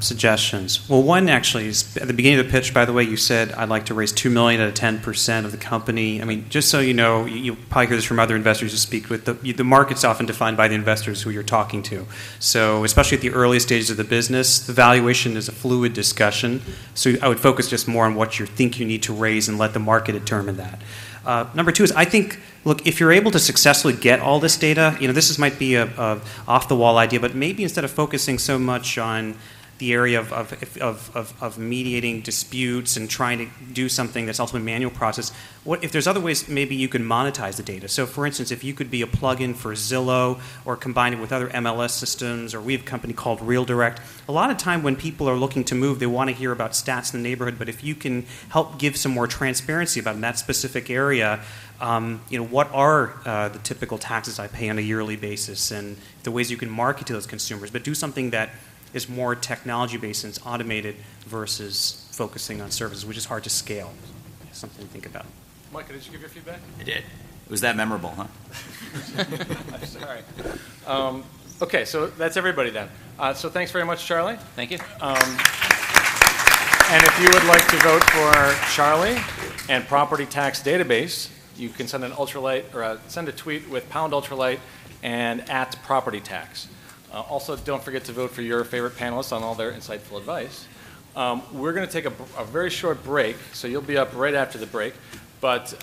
Speaker 3: suggestions. Well, one actually is at the beginning of the pitch, by the way, you said I'd like to raise $2 million at a 10% of the company. I mean, just so you know, you'll probably hear this from other investors you speak with, the market's often defined by the investors who you're talking to. So especially at the early stages of the business, the valuation is a fluid discussion. So I would focus just more on what you think you need to raise and let the market determine that. Number two is I think, look, if you're able to successfully get all this data, this might be a off-the-wall idea, but maybe instead of focusing so much on the area of mediating disputes and trying to do something that's ultimately a manual process, what if there's other ways maybe you could monetize the data? So for instance, if you could be a plugin for Zillow or combine it with other MLS systems, or we have a company called RealDirect, a lot of time when people are looking to move, they want to hear about stats in the neighborhood, but if you can help give some more transparency about that specific area, what are the typical taxes I pay on a yearly basis, and the ways you can market to those consumers, but do something that is more technology-based and it's automated versus focusing on services, which is hard to scale. Something to think about.
Speaker 1: Micah, did you give your feedback?
Speaker 6: I did. It was that memorable, huh?
Speaker 1: I'm sorry. Okay, so that's everybody then. So thanks very much, Charlie.
Speaker 11: Thank you.
Speaker 1: And if you would like to vote for Charlie and Property Tax Database, you can send an ultralight or send a tweet with #ultralight and @propertytax. Also, don't forget to vote for your favorite panelists on all their insightful advice. We're going to take a very short break, so you'll be up right after the break. But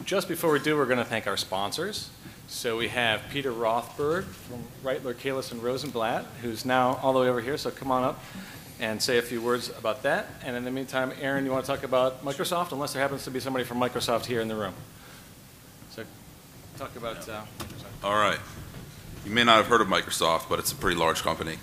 Speaker 1: just before we do, we're going to thank our sponsors. So we have Peter Rothberg from Reitler, Kalis, and Rosenblatt, who's now all the way over here, so come on up and say a few words about that. And in the meantime, Aaron, you want to talk about Microsoft, unless there happens to be somebody from Microsoft here in the room. So talk about Microsoft.
Speaker 2: All right. You may not have heard of Microsoft, but it's a pretty large company.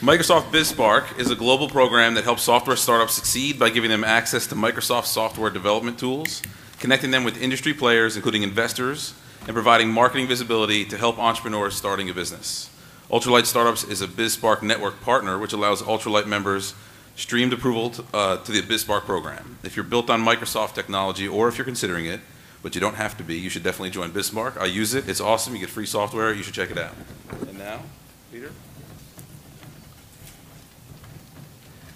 Speaker 2: Microsoft BizSpark is a global program that helps software startups succeed by giving them access to Microsoft software development tools, connecting them with industry players, including investors, and providing marketing visibility to help entrepreneurs starting a business. Ultralight Startups is a BizSpark network partner, which allows Ultralight members streamed approval to the BizSpark program. If you're built on Microsoft technology, or if you're considering it, but you don't have to be, you should definitely join BizSpark. I use it. It's awesome. You get free software. You should check it out. And now, Peter?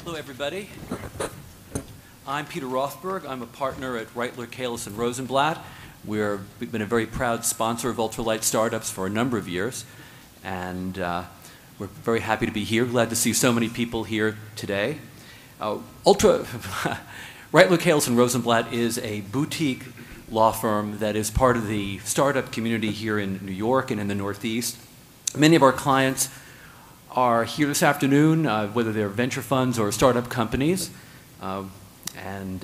Speaker 12: Hello, everybody. I'm Peter Rothberg. I'm a partner at Reitler, Kalis, and Rosenblatt. We've been a very proud sponsor of Ultralight Startups for a number of years, and we're very happy to be here. Glad to see so many people here today. Reitler, Kalis, and Rosenblatt is a boutique law firm that is part of the startup community here in New York and in the Northeast. Many of our clients are here this afternoon, whether they're venture funds or startup companies, and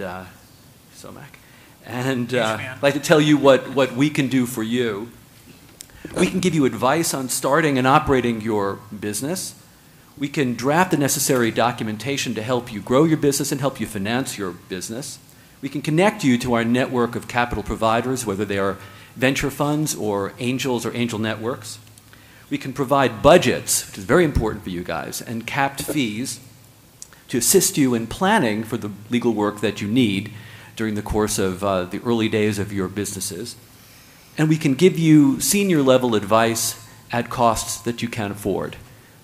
Speaker 12: Somak. And I'd like to tell you what we can do for you. We can give you advice on starting and operating your business. We can draft the necessary documentation to help you grow your business and help you finance your business. We can connect you to our network of capital providers, whether they are venture funds or angel networks. We can provide budgets, which is very important for you guys, and capped fees to assist you in planning for the legal work that you need during the course of the early days of your businesses. And we can give you senior level advice at costs that you can afford.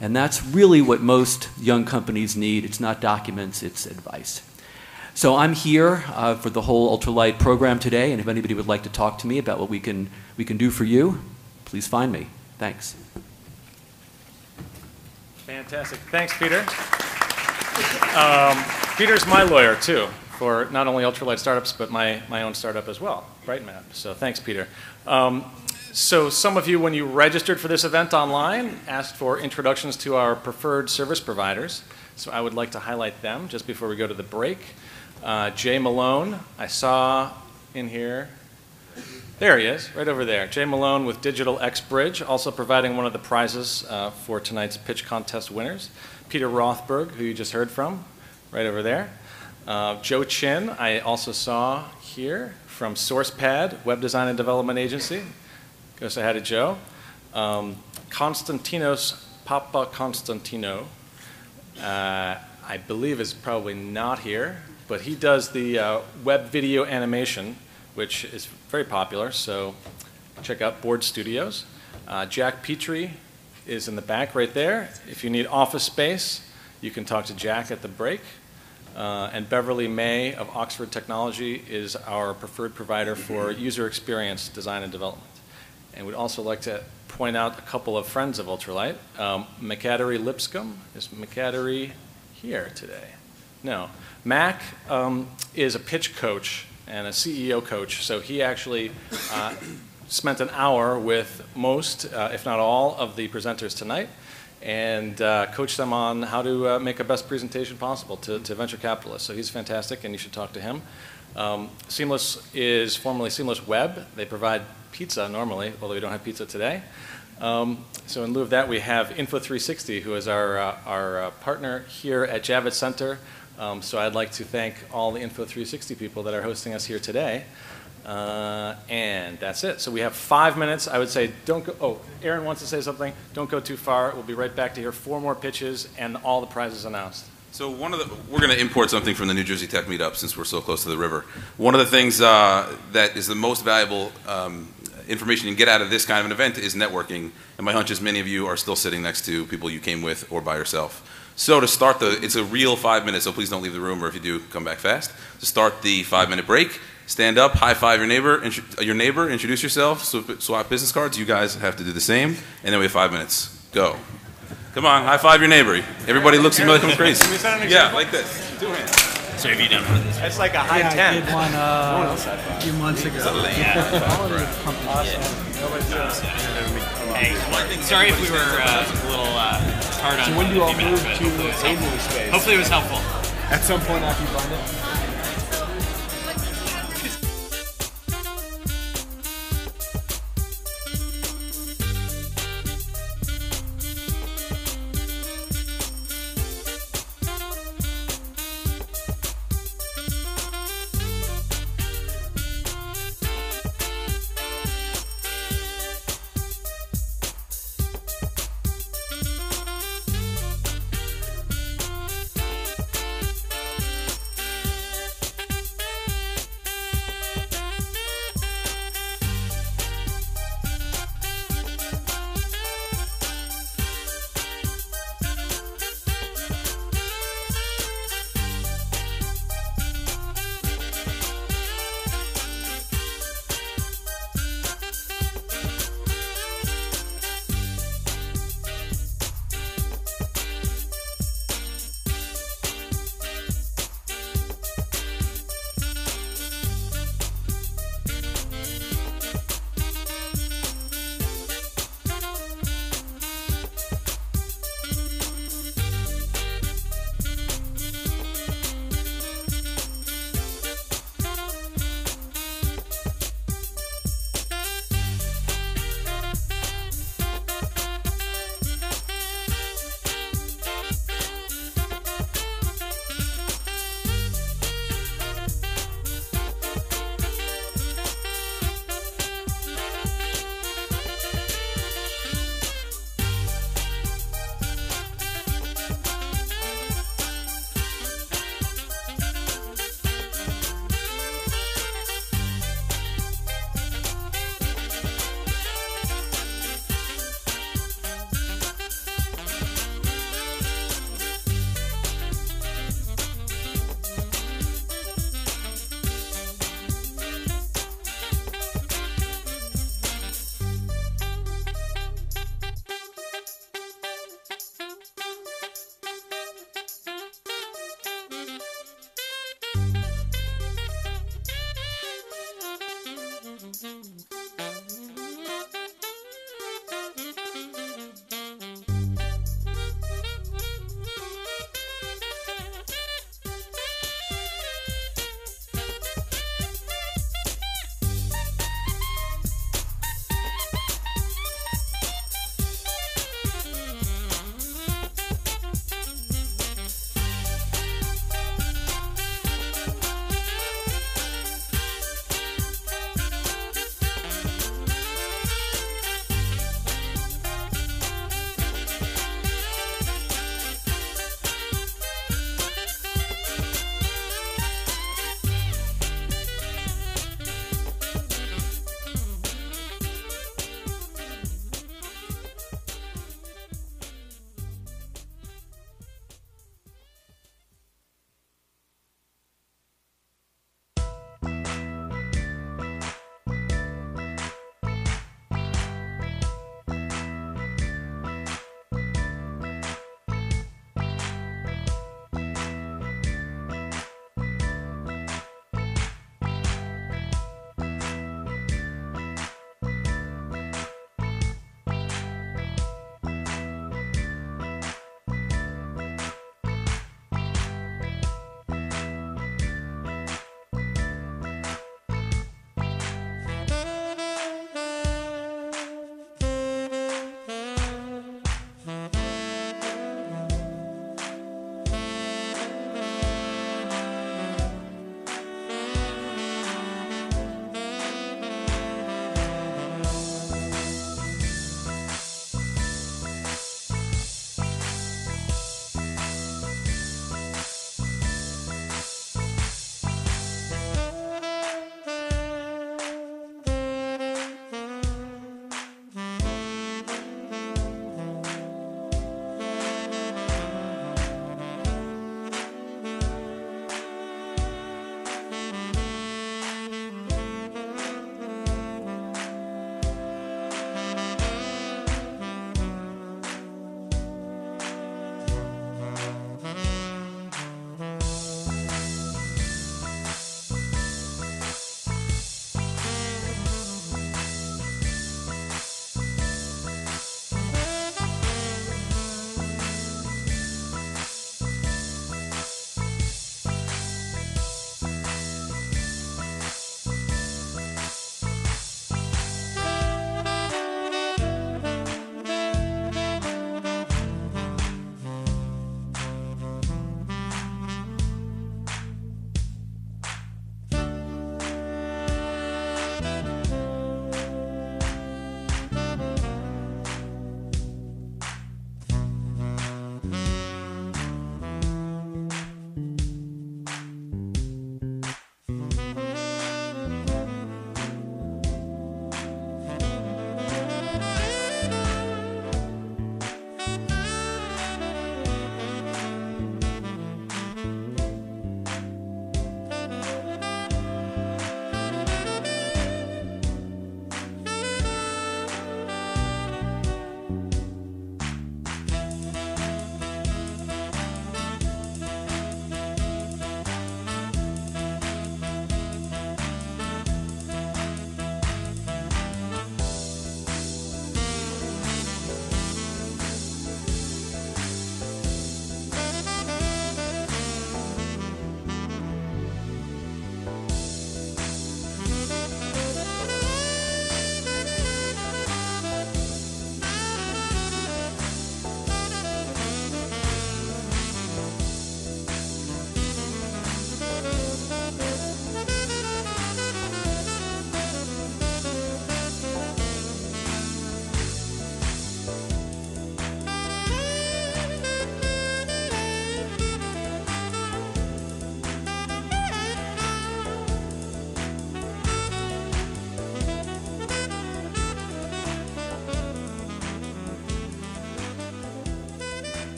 Speaker 12: And that's really what most young companies need. It's not documents, it's advice. So I'm here for the whole Ultralight program today, and if anybody would like to talk to me about what we can do for you, please find me. Thanks.
Speaker 1: Fantastic. Thanks, Peter. Peter's my lawyer, too, for not only Ultralight Startups, but my own startup as well, BrightMap. So thanks, Peter. So some of you, when you registered for this event online, asked for introductions to our preferred service providers. So I would like to highlight them just before we go to the break. Jay Malone, I saw in here. There he is, right over there. Jay Malone with Digital X Bridge, also providing one of the prizes for tonight's pitch contest winners. Peter Rothberg, who you just heard from, right over there. Joe Chin, I also saw here from SourcePad, Web Design and Development Agency. Go say hi to Joe. Konstantinos Papa Konstantino, I believe is probably not here, but he does the web video animation, which is very popular, so check out Board Studios. Jack Petrie is in the back right there. If you need office space, you can talk to Jack at the break. And Beverly May of Oxford Technology is our preferred provider for user experience design and development. And we'd also like to point out a couple of friends of Ultralight. McAddery Lipscomb. Is McAddery here today? No. Mac is a pitch coach and a CEO coach, so he actually spent an hour with most, if not all, of the presenters tonight and coached them on how to make a best presentation possible to venture capitalists. So he's fantastic, and you should talk to him. Seamless is formerly Seamless Web. They provide pizza normally, although we don't have pizza today. So in lieu of that, we have Info360, who is our partner here at Javits Center. So I'd like to thank all the Info360 people that are hosting us here today. And that's it. So we have 5 minutes. I would say don't go. Oh, Aaron wants to say something. Don't go too far. We'll be right back to hear 4 more pitches and all the prizes announced.
Speaker 2: So we're going to import something from the New Jersey Tech Meetup since we're so close to the river. One of the things that is the most valuable information you can get out of this kind of an event is networking. And my hunch is many of you are still sitting next to people you came with or by yourself. So to start it's a real 5 minutes, so please don't leave the room, or if you do, come back fast. To start the 5-minute break, stand up, high five your neighbor, introduce yourself, swap business cards. You guys have to do the same, and then we have 5 minutes. Go. Come on, high five your neighbor. Everybody looks at me like I'm crazy. Yeah, like this. 2 hands.
Speaker 6: So have you done one of these?
Speaker 1: That's like a high 10.
Speaker 5: I did one a few months ago.
Speaker 6: Hey, sorry if we were a little hard on.
Speaker 4: So when do you all move to Angel Space?
Speaker 6: Hopefully it was helpful.
Speaker 4: At some point after you find it?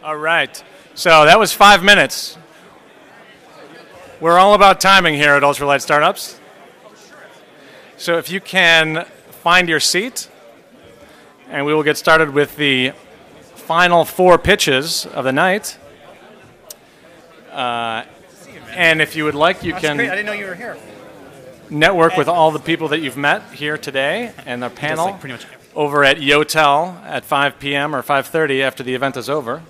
Speaker 1: All right. So that was 5 minutes. We're all about timing here at Ultralight Startups. So if you can find your seat, and we will get started with the final 4 pitches of the night. And if you would like, you can
Speaker 13: Great. I didn't know you were here.
Speaker 1: network with all the people that you've met here today and the panel over at Yotel at 5 p.m. or 5:30 after the event is over.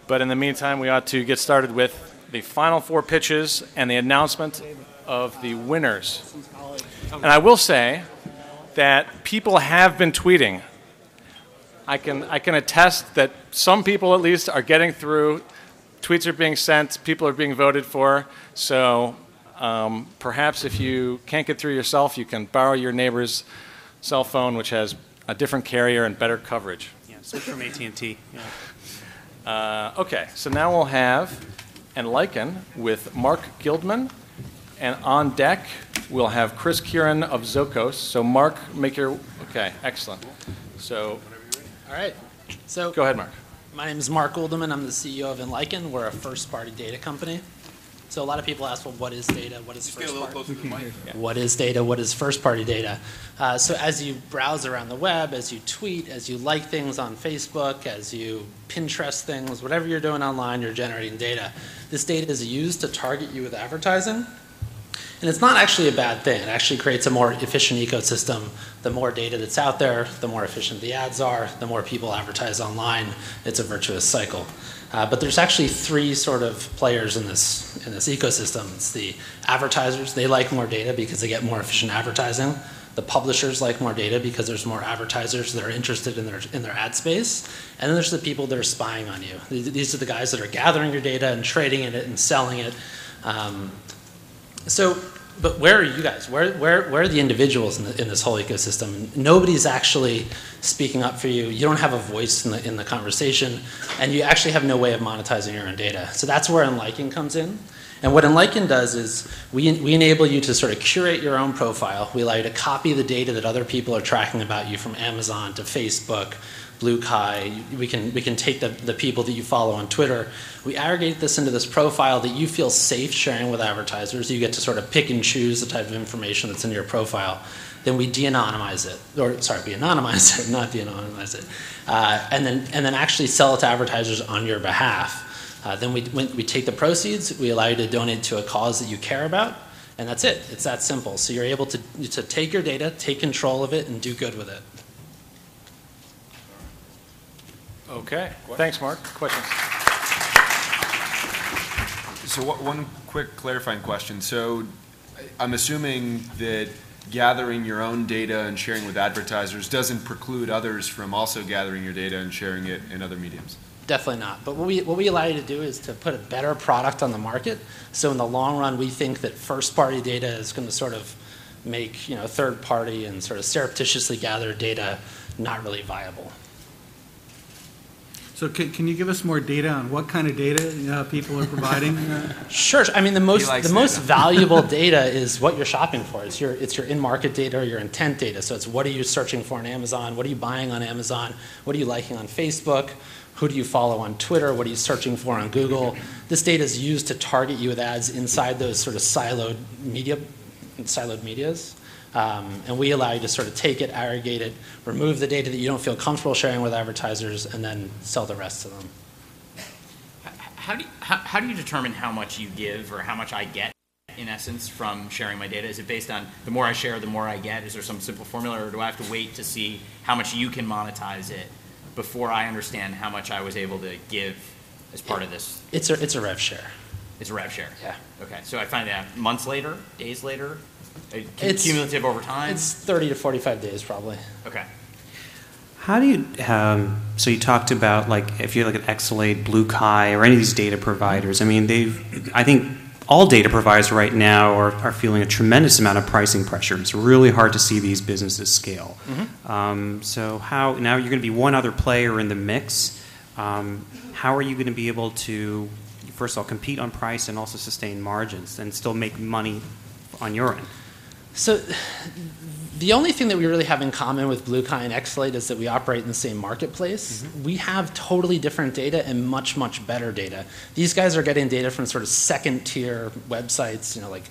Speaker 1: But in the meantime, we ought to get started with the final 4 pitches and the announcement of the winners. And I will say that people have been tweeting. I can attest that some people at least are getting through. Tweets are being sent. People are being voted for. So perhaps if you can't get through yourself, you can borrow your neighbor's cell phone, which has a different carrier and better coverage.
Speaker 3: Yeah, switch from AT&T. Yeah.
Speaker 1: Okay, so now we'll have Enliken with Marc Guldimann, and on deck we'll have Kieran of Zokos. So Marc, make your, okay, excellent. So,
Speaker 13: All right. So
Speaker 1: go ahead, Marc.
Speaker 13: my name is Marc Guldimann. I'm the CEO of Enliken. We're a first-party data company. So a lot of people ask, well, what is data? What is first-party? What is data? What is first-party data? So as you browse around the web, as you tweet, as you like things on Facebook, as you Pinterest things, whatever you're doing online, you're generating data. This data is used to target you with advertising. And it's not actually a bad thing. It actually creates a more efficient ecosystem. The more data that's out there, the more efficient the ads are, the more people advertise online. It's a virtuous cycle. But there's actually 3 sort of players in this ecosystem. It's the advertisers. They like more data because they get more efficient advertising. The publishers like more data because there's more advertisers that are interested in their ad space. And then there's the people that are spying on you. These are the guys that are gathering your data and trading in it and selling it. But where are you guys? Where are the individuals in this whole ecosystem? Nobody's actually speaking up for you. You don't have a voice in the conversation, and you actually have no way of monetizing your own data. So that's where Enliken comes in. And what Enliken does is we enable you to sort of curate your own profile. We allow you to copy the data that other people are tracking about you from Amazon to Facebook, Blue Kai. We can take the people that you follow on Twitter. We aggregate this into this profile that you feel safe sharing with advertisers. You get to sort of pick and choose the type of information that's in your profile. Then we de-anonymize it, we anonymize it, not de-anonymize it, and then actually sell it to advertisers on your behalf. Then we take the proceeds. We allow you to donate to a cause that you care about, and that's it. It's that simple. So you're able to take your data, take control of it, and do good with it.
Speaker 1: Okay, thanks, Marc. Questions?
Speaker 4: So one quick clarifying question. So I'm assuming that gathering your own data and sharing with advertisers doesn't preclude others from also gathering your data and sharing it in other mediums.
Speaker 13: Definitely not. But what we allow you to do is to put a better product on the market. So in the long run, we think that first-party data is going to sort of make third-party and sort of surreptitiously gathered data not really viable.
Speaker 5: So can you give us more data on what kind of data people are providing?
Speaker 13: Sure. I mean, the most valuable data is what you're shopping for. It's your in-market data or your intent data. So it's what are you searching for on Amazon? What are you buying on Amazon? What are you liking on Facebook? Who do you follow on Twitter? What are you searching for on Google? This data is used to target you with ads inside those sort of siloed medias. And we allow you to sort of take it, aggregate it, remove the data that you don't feel comfortable sharing with advertisers, and then sell the rest to them.
Speaker 6: How do you determine how much you give or how much I get, in essence, from sharing my data? Is it based on the more I share, the more I get? Is there some simple formula, or do I have to wait to see how much you can monetize it before I understand how much I was able to give as part of this?
Speaker 13: It's a rev share.
Speaker 6: It's a rev share?
Speaker 13: Yeah.
Speaker 6: Okay, so I find that months later, days later? It's cumulative over time?
Speaker 13: It's 30 to 45 days probably.
Speaker 6: Okay.
Speaker 3: How do you, so you talked about, like, if you look at Exalate, Blue Kai, or any of these data providers, I mean, I think all data providers right now are feeling a tremendous amount of pricing pressure. It's really hard to see these businesses scale.
Speaker 13: Mm-hmm.
Speaker 3: So now you're going to be one other player in the mix. How are you going to be able to, first of all, compete on price and also sustain margins and still make money on your end?
Speaker 13: So the only thing that we really have in common with BlueKai and Xlate is that we operate in the same marketplace. We have totally different data and much, much better data. These guys are getting data from sort of second-tier websites, like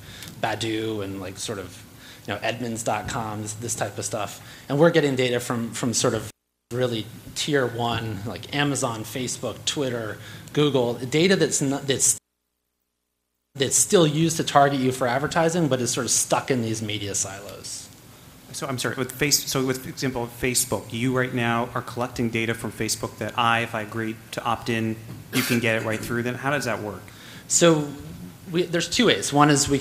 Speaker 13: Badu and like sort of Edmunds.com, this type of stuff. And we're getting data from sort of really tier one, like Amazon, Facebook, Twitter, Google, data that's still used to target you for advertising, but is sort of stuck in these media silos.
Speaker 3: So I'm sorry, with example, Facebook, you right now are collecting data from Facebook that if I agree to opt in, you can get it right through them. How does that work?
Speaker 13: So there's two ways. One is we're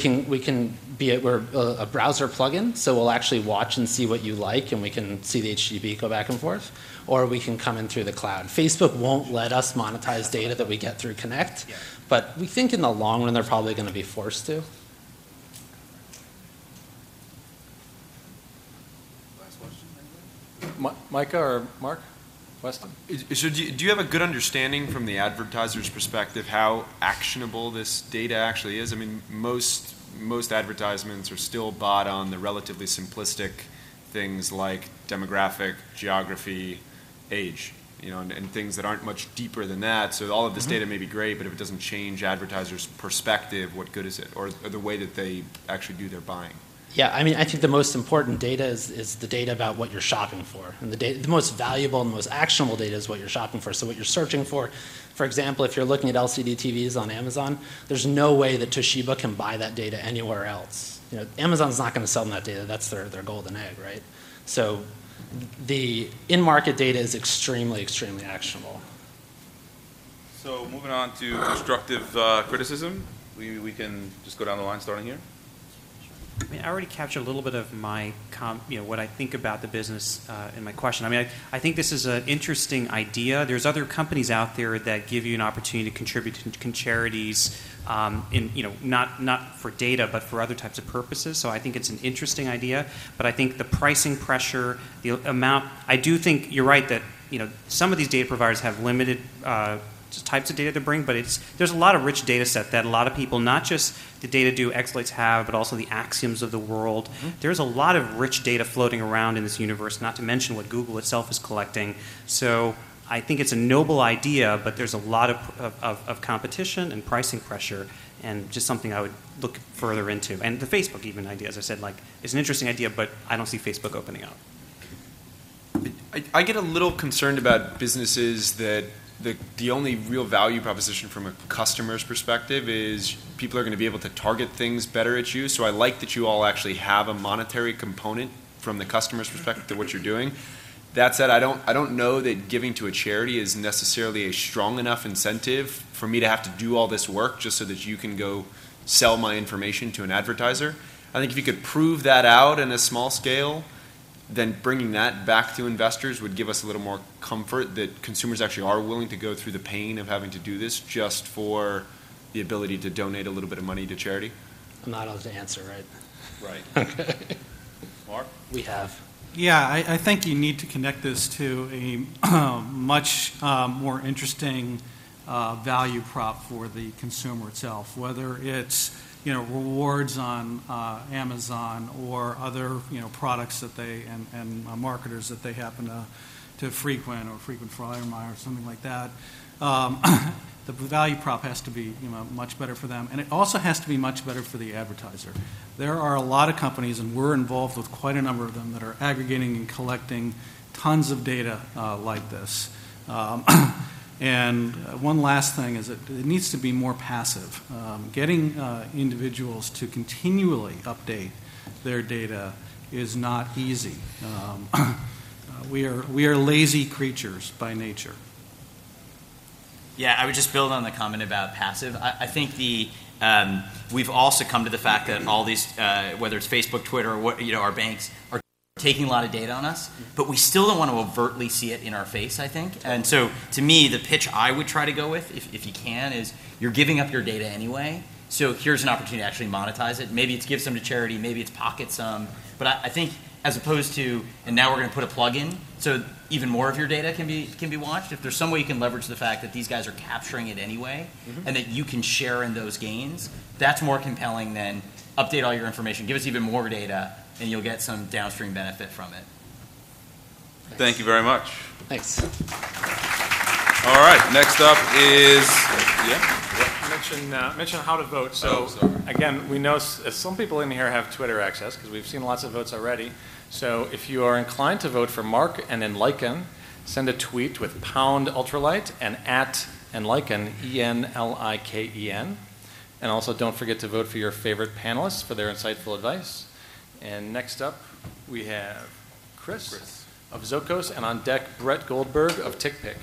Speaker 13: a browser plugin, so we'll actually watch and see what you like, and we can see the HTTP go back and forth, or we can come in through the cloud. Facebook won't let us monetize data that we get through Connect, but we think in the long run they're probably going to be forced to.
Speaker 1: Micah or Marc? Weston?
Speaker 4: So do you have a good understanding from the advertiser's perspective how actionable this data actually is? I mean, most advertisements are still bought on the relatively simplistic things like demographic, geography, age, and things that aren't much deeper than that. So all of this data may be great, but if it doesn't change advertisers' perspective, what good is it? Or the way that they actually do their buying?
Speaker 13: Yeah, I mean, I think the most important data is the data about what you're shopping for. And the most valuable and the most actionable data is what you're shopping for. So what you're searching for example, if you're looking at LCD TVs on Amazon, there's no way that Toshiba can buy that data anywhere else. Amazon's not going to sell them that data. That's their golden egg, right? So the in-market data is extremely, extremely actionable.
Speaker 2: So moving on to constructive criticism, we can just go down the line starting here.
Speaker 3: I mean, I already captured a little bit of my, what I think about the business in my question. I mean, I think this is an interesting idea. There's other companies out there that give you an opportunity to contribute to charities, not for data, but for other types of purposes. So I think it's an interesting idea. But I think the pricing pressure, the amount, I do think you're right that some of these data providers have limited types of data to bring, but there's a lot of rich data set that a lot of people, not just the data Xlates have, but also the Axioms of the world. There's a lot of rich data floating around in this universe, not to mention what Google itself is collecting. So I think it's a noble idea, but there's a lot of competition and pricing pressure, and just something I would look further into. And the Facebook even idea, as I said, it's an interesting idea, but I don't see Facebook opening up.
Speaker 4: I get a little concerned about businesses that the only real value proposition from a customer's perspective is people are going to be able to target things better at you. So I like that you all actually have a monetary component from the customer's perspective to what you're doing. That said, I don't know that giving to a charity is necessarily a strong enough incentive for me to have to do all this work just so that you can go sell my information to an advertiser. I think if you could prove that out in a small scale, then bringing that back to investors would give us a little more comfort that consumers actually are willing to go through the pain of having to do this just for the ability to donate a little bit of money to charity.
Speaker 13: I'm not able to answer, right?
Speaker 2: Right.
Speaker 13: Okay.
Speaker 2: Marc?
Speaker 13: We have.
Speaker 5: Yeah, I think you need to connect this to a much more interesting value prop for the consumer itself, whether it's rewards on Amazon or other products that they and marketers that they happen to frequent or frequent flyer mile or something like that. The value prop has to be much better for them, and it also has to be much better for the advertiser. There are a lot of companies, and we're involved with quite a number of them, that are aggregating and collecting tons of data like this. And one last thing is that it needs to be more passive. Getting individuals to continually update their data is not easy. We are lazy creatures by nature.
Speaker 6: Yeah, I would just build on the comment about passive. I think we've also come to the fact that all these, whether it's Facebook, Twitter, or our banks are taking a lot of data on us, but we still don't want to overtly see it in our face, I think. And so, to me, the pitch I would try to go with, if you can, is you're giving up your data anyway, so here's an opportunity to actually monetize it. Maybe it's give some to charity, maybe it's pocket some, but I think as opposed to, and now we're going to put a plug in, so even more of your data can be watched. If there's some way you can leverage the fact that these guys are capturing it anyway, and that you can share in those gains, that's more compelling than update all your information, give us even more data, and you'll get some downstream benefit from it.
Speaker 2: Thank you very much.
Speaker 6: Thanks.
Speaker 2: All right, next up is,
Speaker 1: Mention how to vote. So again, we know some people in here have Twitter access because we've seen lots of votes already. So if you are inclined to vote for Marc and Enliken, send a tweet with #ultralight and @Enliken, ENLIKEN. And also don't forget to vote for your favorite panelists for their insightful advice. And next up, we have Chris of Zokos, and on deck, Brett Goldberg of TickPick.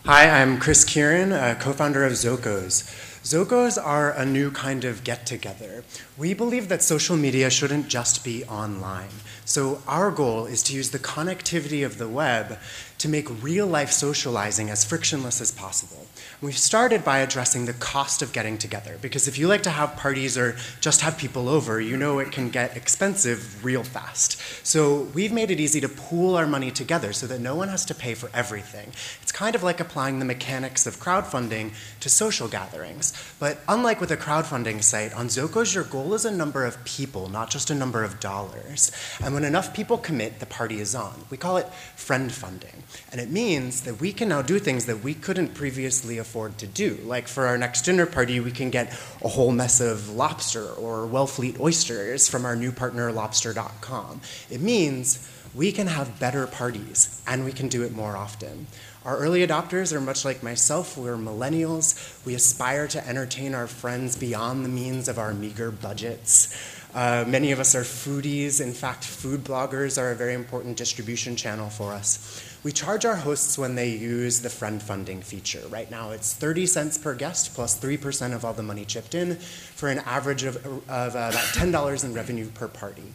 Speaker 14: Hi, I'm Chris Kieran, co-founder of Zokos. Zokos are a new kind of get-together. We believe that social media shouldn't just be online. So our goal is to use the connectivity of the web to make real-life socializing as frictionless as possible. We've started by addressing the cost of getting together, because if you like to have parties or just have people over, you know it can get expensive real fast. So we've made it easy to pool our money together so that no one has to pay for everything. It's kind of like applying the mechanics of crowdfunding to social gatherings. But unlike with a crowdfunding site, on Zokos your goal is a number of people, not just a number of dollars. And when enough people commit, the party is on. We call it friend funding. And it means that we can now do things that we couldn't previously afford to do. Like for our next dinner party, we can get a whole mess of lobster or Wellfleet oysters from our new partner, lobster.com. It means we can have better parties, and we can do it more often. Our early adopters are much like myself. We're millennials. We aspire to entertain our friends beyond the means of our meager budgets. Many of us are foodies. In fact, food bloggers are a very important distribution channel for us. We charge our hosts when they use the friend funding feature. Right now it's 30 cents per guest plus 3% of all the money chipped in for an average of about $10 in revenue per party.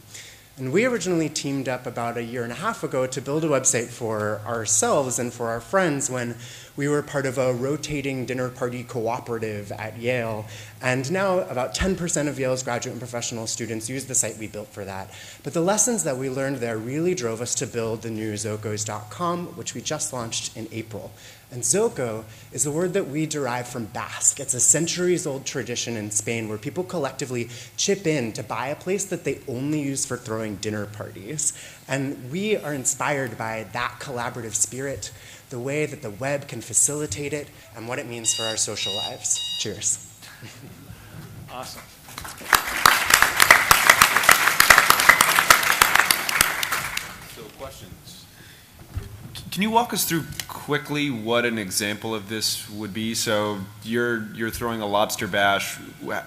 Speaker 14: And we originally teamed up about a year and a half ago to build a website for ourselves and for our friends when we were part of a rotating dinner party cooperative at Yale. And now about 10% of Yale's graduate and professional students use the site we built for that. But the lessons that we learned there really drove us to build the new Zokos.com, which we just launched in April. And Zoko is a word that we derive from Basque. It's a centuries-old tradition in Spain where people collectively chip in to buy a place that they only use for throwing dinner parties. And we are inspired by that collaborative spirit, the way that the web can facilitate it, and what it means for our social lives. Cheers.
Speaker 1: Awesome.
Speaker 2: So questions?
Speaker 4: Can you walk us through quickly what an example of this would be? So you're throwing a lobster bash.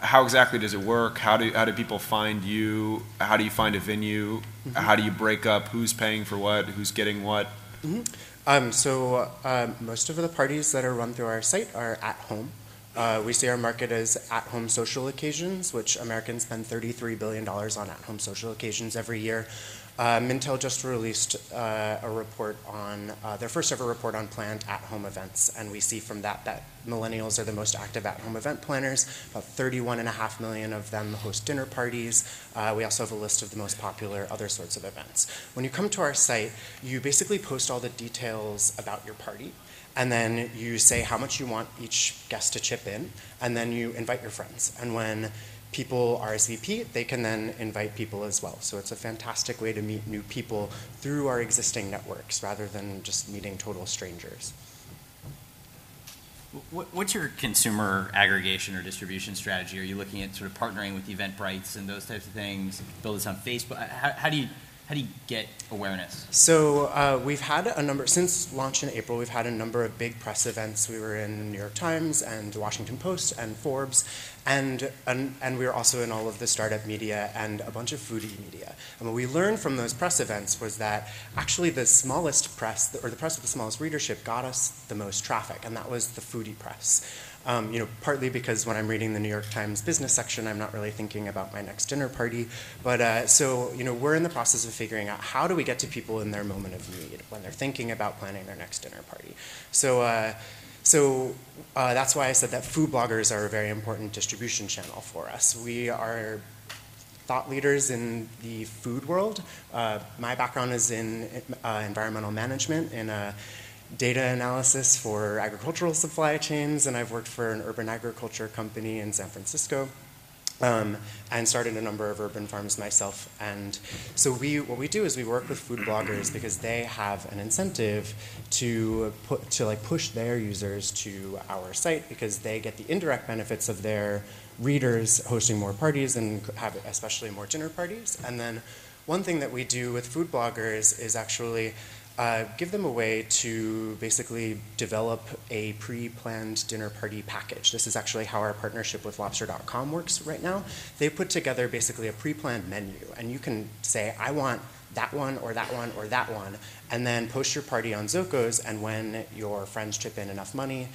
Speaker 4: How exactly does it work? How do people find you? How do you find a venue? Mm-hmm. How do you break up who's paying for what? Who's getting what?
Speaker 14: Mm-hmm. Most of the parties that are run through our site are at home. We see our market as at-home social occasions, which Americans spend $33 billion on at-home social occasions every year. Mintel just released a report on, their first ever report on planned at-home events, and we see from that millennials are the most active at-home event planners. About 31.5 million of them host dinner parties. We also have a list of the most popular other sorts of events. When you come to our site, you basically post all the details about your party, and then you say how much you want each guest to chip in, and then you invite your friends. And when people RSVP, they can then invite people as well. So it's a fantastic way to meet new people through our existing networks rather than just meeting total strangers.
Speaker 6: What's your consumer aggregation or distribution strategy? Are you looking at sort of partnering with Eventbrite and those types of things? Build this on Facebook? How do you get awareness? So
Speaker 14: we've had a number, since launch in April, we've had a number of big press events. We were in New York Times and the Washington Post and Forbes, and we were also in all of the startup media and a bunch of foodie media. And what we learned from those press events was that actually the smallest press, or the press with the smallest readership, got us the most traffic, and that was the foodie press. Partly because when I'm reading the New York Times business section, I'm not really thinking about my next dinner party. But we're in the process of figuring out how do we get to people in their moment of need when they're thinking about planning their next dinner party. So that's why I said that food bloggers are a very important distribution channel for us. We are thought leaders in the food world. My background is in environmental management data analysis for agricultural supply chains, and I've worked for an urban agriculture company in San Francisco. And started a number of urban farms myself. And so what we do is we work with food bloggers because they have an incentive to push their users to our site because they get the indirect benefits of their readers hosting more parties and have especially more dinner parties. And then one thing that we do with food bloggers is actually give them a way to basically develop a pre-planned dinner party package. This is actually how our partnership with lobster.com works right now. They put together basically a pre-planned menu, and you can say, I want that one or that one or that one, and then post your party on Zokos, and when your friends chip in enough money,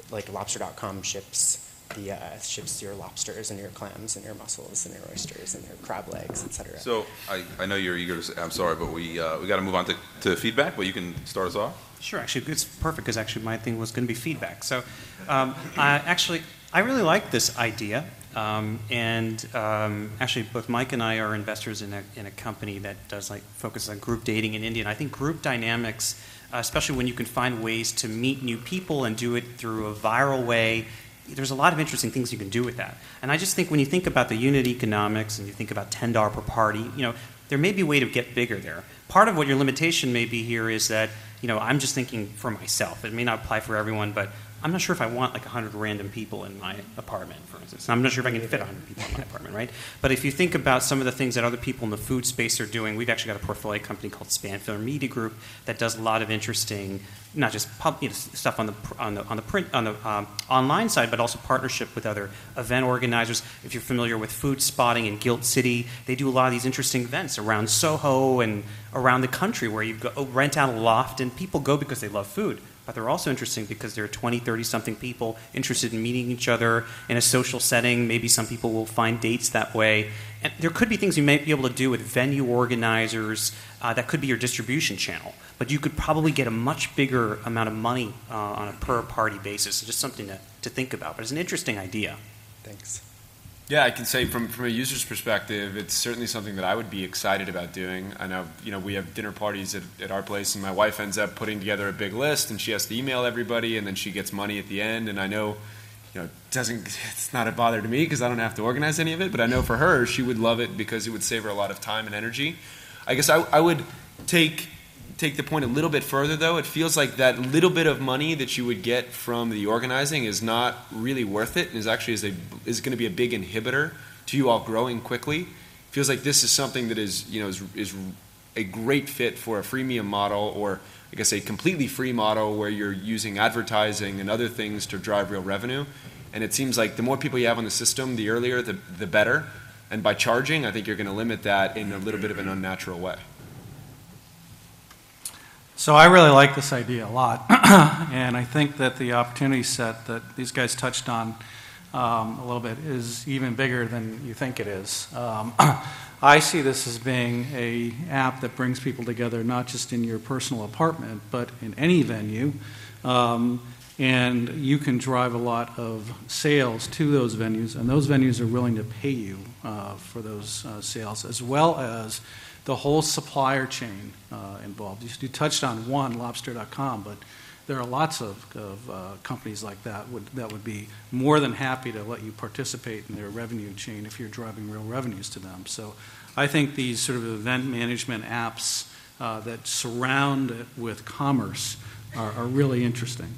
Speaker 14: lobster.com ships your lobsters and your clams and your mussels and your oysters and your crab legs, etc.
Speaker 2: So I know you're eager to say, I'm sorry, but we got to move on to feedback, but you can start us off.
Speaker 3: Sure, actually, it's perfect because actually my thing was going to be feedback. So I really like this idea. Actually, both Mike and I are investors in a company that does focus on group dating in India. And I think group dynamics, especially when you can find ways to meet new people and do it through a viral way, there's a lot of interesting things you can do with that. And I just think when you think about the unit economics and you think about $10 per party, there may be a way to get bigger there. Part of what your limitation may be here is that, I'm just thinking for myself. It may not apply for everyone, but I'm not sure if I want 100 random people in my apartment, for instance. I'm not sure if I can fit 100 people in my apartment, right? But if you think about some of the things that other people in the food space are doing, we've actually got a portfolio company called Spanfiller Media Group that does a lot of interesting, not just stuff on the online side, but also partnership with other event organizers. If you're familiar with Food Spotting in Gilt City, they do a lot of these interesting events around Soho and around the country where you go rent out a loft and people go because they love food. But they're also interesting because there are 20, 30-something people interested in meeting each other in a social setting. Maybe some people will find dates that way. And there could be things you may be able to do with venue organizers. That could be your distribution channel. But you could probably get a much bigger amount of money on a per-party basis. It's just something to think about. But it's an interesting idea.
Speaker 14: Thanks.
Speaker 4: Yeah, I can say from a user's perspective, it's certainly something that I would be excited about doing. I know, we have dinner parties at our place, and my wife ends up putting together a big list, and she has to email everybody, and then she gets money at the end. And I know, it's not a bother to me because I don't have to organize any of it, but I know for her, she would love it because it would save her a lot of time and energy. I guess I would take the point a little bit further, though. It feels like that little bit of money that you would get from the organizing is not really worth it, and is actually is going to be a big inhibitor to you all growing quickly. It feels like this is something that is a great fit for a freemium model, or I guess a completely free model where you're using advertising and other things to drive real revenue. And it seems like the more people you have on the system, the earlier, the better. And by charging, I think you're going to limit that in a little bit of an unnatural way.
Speaker 5: So I really like this idea a lot, and I think that the opportunity set that these guys touched on a little bit is even bigger than you think it is. I see this as being an app that brings people together not just in your personal apartment, but in any venue, and you can drive a lot of sales to those venues, and those venues are willing to pay you for those sales, as well as the whole supplier chain involved. You touched on one, lobster.com, but there are lots of companies like that would be more than happy to let you participate in their revenue chain if you're driving real revenues to them. So I think these sort of event management apps that surround it with commerce are really interesting.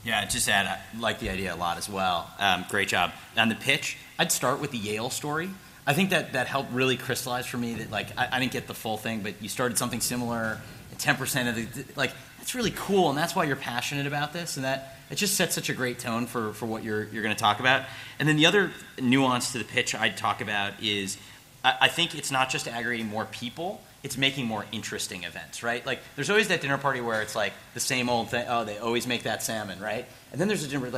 Speaker 6: Yeah, just add, I like the idea a lot as well. Great job. On the pitch, I'd start with the Yale story. I think that helped really crystallize for me that I didn't get the full thing, but you started something similar, and 10% of the that's really cool, and that's why you're passionate about this, and that it just sets such a great tone for what you're going to talk about. And then the other nuance to the pitch I'd talk about is I think it's not just aggregating more people, it's making more interesting events, right? There's always that dinner party where it's the same old thing. Oh, they always make that salmon, right? And then there's a dinner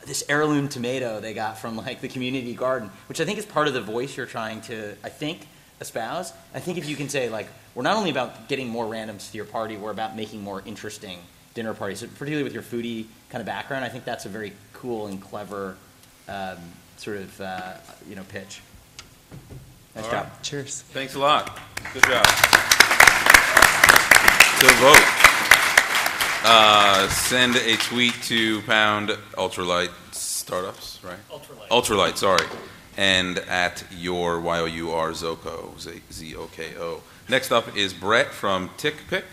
Speaker 6: this heirloom tomato they got from the community garden, which I think is part of the voice you're trying to, I think, espouse. I think if you can say we're not only about getting more randoms to your party, we're about making more interesting dinner parties, particularly with your foodie kind of background. I think that's a very cool and clever pitch. Nice job.
Speaker 14: Cheers.
Speaker 2: Thanks a lot. Good job. So vote. Send a tweet to pound ultralight startups, right?
Speaker 13: Ultralight.
Speaker 2: Ultralight, sorry. And at your YOUR Zoko, Z-O-K-O. Next up is Brett from TickPick.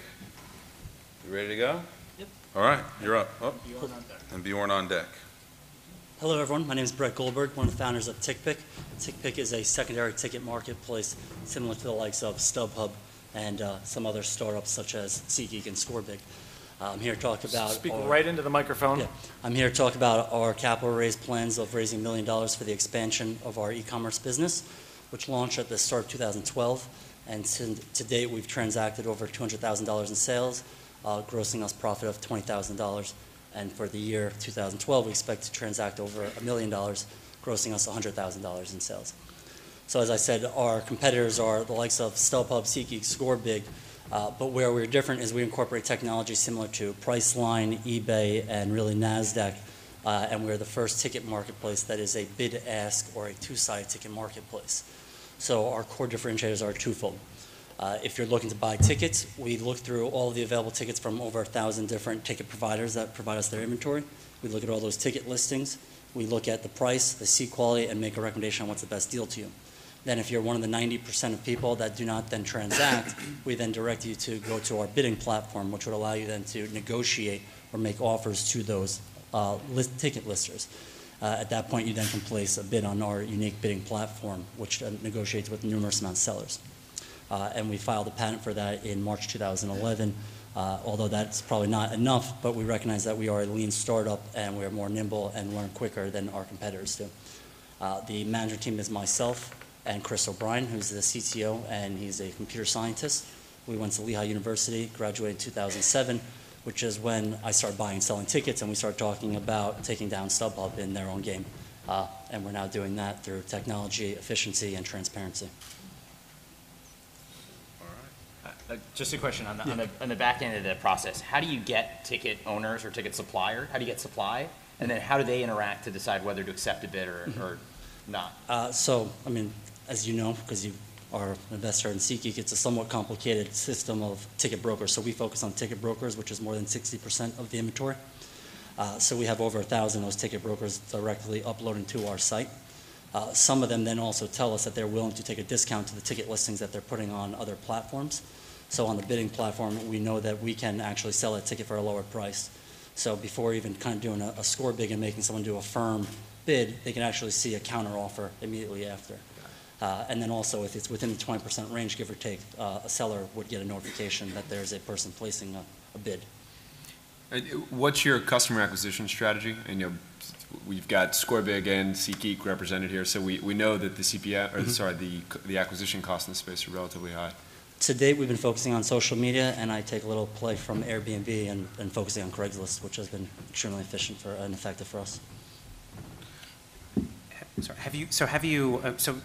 Speaker 2: You ready to go?
Speaker 15: Yep.
Speaker 2: All right, you're up. Oh.
Speaker 15: Bjorn on deck.
Speaker 2: And Bjorn on deck.
Speaker 15: Hello, everyone. My name is Brett Goldberg, one of the founders of TickPick. TickPick is a secondary ticket marketplace similar to the likes of StubHub and some other startups such as SeatGeek and ScoreBig. I'm here to talk about...
Speaker 1: Speak right into the microphone.
Speaker 15: Yeah, I'm here to talk about our capital raise plans of raising $1 million for the expansion of our e-commerce business, which launched at the start of 2012. And to date, we've transacted over $200,000 in sales, grossing us profit of $20,000. And for the year 2012, we expect to transact over $1 million, grossing us $100,000 in sales. So as I said, our competitors are the likes of StubHub, SeatGeek, ScoreBig, but where we're different is we incorporate technology similar to Priceline, eBay, and really NASDAQ, and we're the first ticket marketplace that is a bid-ask or a two-sided ticket marketplace. So our core differentiators are twofold. If you're looking to buy tickets, we look through all of the available tickets from over 1,000 different ticket providers that provide us their inventory. We look at all those ticket listings. We look at the price, the seat quality, and make a recommendation on what's the best deal to you. Then if you're one of the 90% of people that do not then transact, we then direct you to go to our bidding platform, which would allow you then to negotiate or make offers to those ticket listers. At that point, you then can place a bid on our unique bidding platform, which negotiates with numerous amounts of sellers. And we filed a patent for that in March 2011, although that's probably not enough, but we recognize that we are a lean startup and we're more nimble and learn quicker than our competitors do. The management team is myself and Chris O'Brien, who's the CTO, and he's a computer scientist. We went to Lehigh University, graduated in 2007, which is when I started buying and selling tickets, and we started talking about taking down StubHub in their own game. And we're now doing that through technology, efficiency, and transparency.
Speaker 6: Just a question on the back end of the process. How do you get ticket owners or ticket supplier? How do you get supply? And then how do they interact to decide whether to accept a bid or not?
Speaker 15: So, I mean, as you know, because you are an investor in SeatGeek, it's a somewhat complicated system of ticket brokers. So we focus on ticket brokers, which is more than 60% of the inventory. So we have over 1,000 of those ticket brokers directly uploading to our site. Some of them then also tell us that they're willing to take a discount to the ticket listings that they're putting on other platforms. So on the bidding platform, we know that we can actually sell a ticket for a lower price. So before even kind of doing a score big and making someone do a firm bid, they can actually see a counter offer immediately after. And then also, if it's within the 20% range, give or take, a seller would get a notification that there's a person placing a bid.
Speaker 4: What's your customer acquisition strategy? And, you know, we've got ScoreBig and SeatGeek represented here, so we know that the CPM, or sorry, the acquisition costs in the space are relatively high.
Speaker 15: To date, we've been focusing on social media, and I take a little play from Airbnb and focusing on Craigslist, which has been extremely efficient and effective for us.
Speaker 3: So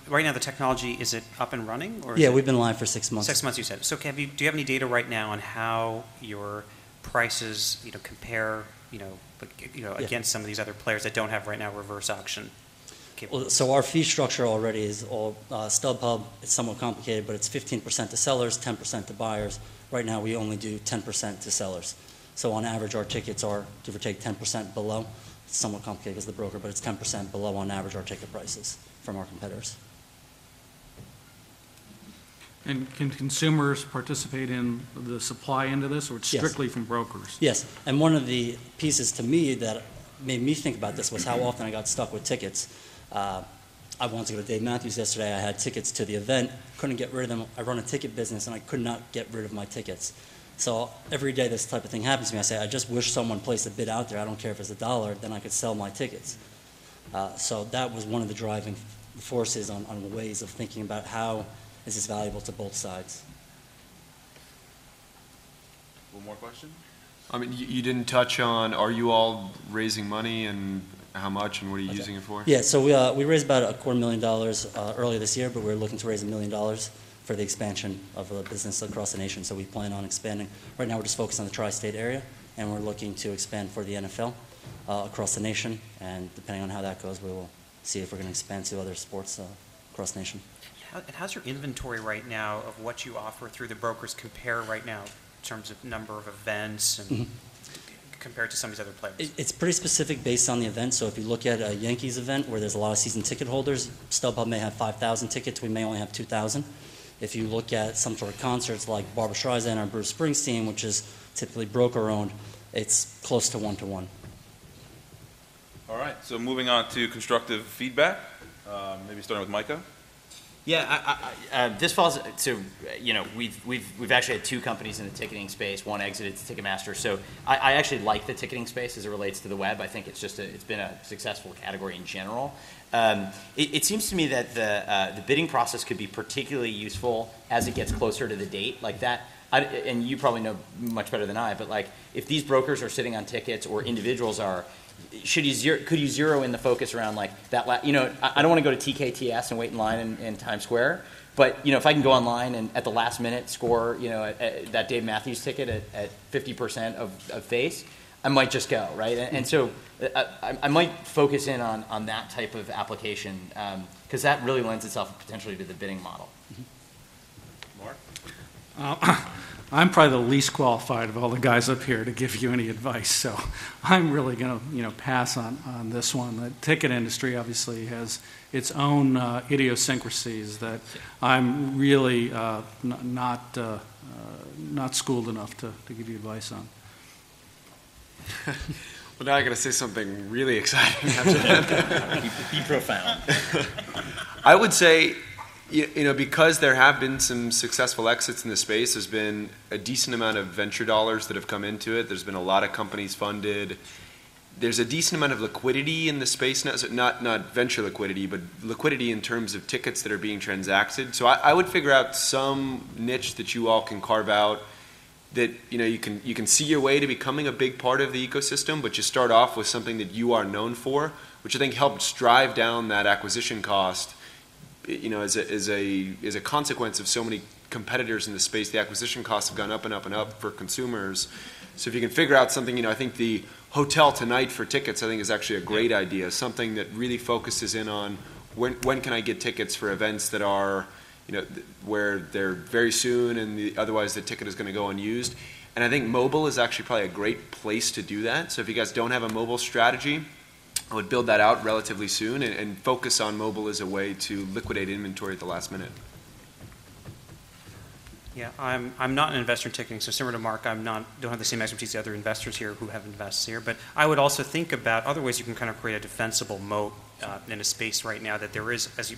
Speaker 3: right now the technology, is it up and running? Or
Speaker 15: yeah, we've been live for 6 months.
Speaker 3: 6 months, you said. So do you have any data right now on how your prices, compare, against some of these other players that don't have right now reverse auction?
Speaker 15: Well, so our fee structure already is all StubHub. It's somewhat complicated, but it's 15% to sellers, 10% to buyers. Right now, we only do 10% to sellers. So on average, our tickets are, give or take, 10% below. It's somewhat complicated because of the broker, but it's 10% below on average our ticket prices from our competitors.
Speaker 5: And can consumers participate in the supply end of this, or it's strictly from brokers?
Speaker 15: Yes, and one of the pieces to me that made me think about this was how often I got stuck with tickets. I wanted to go to Dave Matthews yesterday. I had tickets to the event, couldn't get rid of them. I run a ticket business, and I could not get rid of my tickets. So every day this type of thing happens to me, I say, I just wish someone placed a bid out there. I don't care if it's $1, then I could sell my tickets. So that was one of the driving forces on ways of thinking about how is this valuable to both sides.
Speaker 2: One more question?
Speaker 4: I mean, you didn't touch on, are you all raising money, and how much, and what are you using it for?
Speaker 15: Yeah, so we raised about $250,000 earlier this year, but we're looking to raise $1 million for the expansion of the business across the nation. So we plan on expanding. Right now we're just focused on the tri-state area, and we're looking to expand for the NFL across the nation. And depending on how that goes, we will see if we're going to expand to other sports across the nation.
Speaker 3: And how's your inventory right now of what you offer through the brokers compare right now in terms of number of events? And compared to some of these other players?
Speaker 15: It's pretty specific based on the event. So if you look at a Yankees event where there's a lot of season ticket holders, StubHub may have 5,000 tickets. We may only have 2,000. If you look at some sort of concerts like Barbra Streisand or Bruce Springsteen, which is typically broker-owned, it's close to 1-to-1.
Speaker 2: All right, so moving on to constructive feedback, maybe starting with Micah.
Speaker 6: Yeah, this falls. So we've actually had two companies in the ticketing space. One exited to Ticketmaster. So I actually like the ticketing space as it relates to the web. I think it's been a successful category in general. It seems to me that the bidding process could be particularly useful as it gets closer to the date, like that. And you probably know much better than I, but like if these brokers are sitting on tickets or individuals are. Could you zero in the focus around like that? I don't want to go to TKTS and wait in line in Times Square, but if I can go online and at the last minute score, that Dave Matthews ticket at 50% of face, I might just go, right? And so I might focus in on that type of application because that really lends itself potentially to the bidding model.
Speaker 5: Marc? I'm probably the least qualified of all the guys up here to give you any advice, so I'm really going to pass on this one. The ticket industry obviously has its own idiosyncrasies that I'm really not schooled enough to give you advice on.
Speaker 4: Well, now I'm going to say something really exciting after that.
Speaker 6: Be profound.
Speaker 4: I would say, because there have been some successful exits in the space, there's been a decent amount of venture dollars that have come into it. There's been a lot of companies funded. There's a decent amount of liquidity in the space now. So not venture liquidity, but liquidity in terms of tickets that are being transacted. So I would figure out some niche that you all can carve out that you can see your way to becoming a big part of the ecosystem, but you start off with something that you are known for, which I think helps drive down that acquisition cost. As a consequence of so many competitors in the space, the acquisition costs have gone up and up and up for consumers. So if you can figure out something, I think the Hotel Tonight for tickets, I think is actually a great idea. Something that really focuses in on when can I get tickets for events that are, where they're very soon and otherwise the ticket is going to go unused. And I think mobile is actually probably a great place to do that. So if you guys don't have a mobile strategy, I would build that out relatively soon and focus on mobile as a way to liquidate inventory at the last minute.
Speaker 3: Yeah, I'm not an investor in ticketing, so similar to Marc, don't have the same expertise as other investors here who have invested here. But I would also think about other ways you can kind of create a defensible moat in a space right now that there is, as we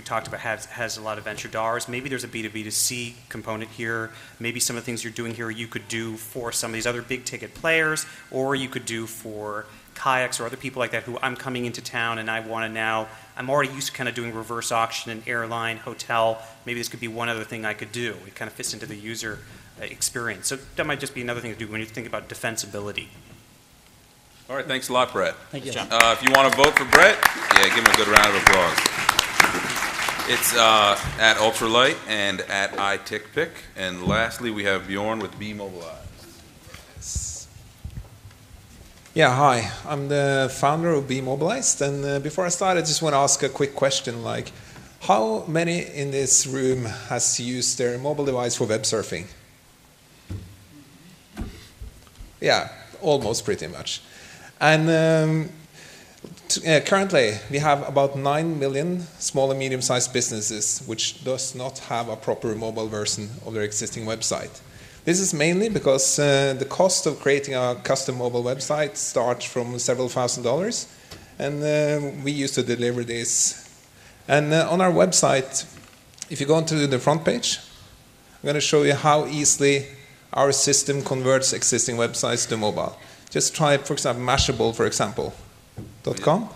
Speaker 3: talked about, has a lot of venture dollars. Maybe there's a B2B2C component here. Maybe some of the things you're doing here you could do for some of these other big ticket players, or you could do for kayaks or other people like that who I'm coming into town and I want to now, I'm already used to kind of doing reverse auction and airline, hotel. Maybe this could be one other thing I could do. It kind of fits into the user experience. So that might just be another thing to do when you think about defensibility.
Speaker 2: All right, thanks a lot, Brett.
Speaker 15: Thank you.
Speaker 2: If you want to vote for Brett, give him a good round of applause. It's at Ultralight and at TickPick. And lastly, we have Bjorn with bMobilized.
Speaker 16: Yeah, hi. I'm the founder of bMobilized. And before I start, I just want to ask a quick question. Like, how many in this room has used their mobile device for web surfing? Yeah, almost pretty much. And currently, we have about 9 million small and medium-sized businesses which does not have a proper mobile version of their existing website. This is mainly because the cost of creating a custom mobile website starts from several $1,000s, and we used to deliver this. And on our website, if you go onto the front page, I'm going to show you how easily our system converts existing websites to mobile. Just try, for example, Mashable, for example, .com.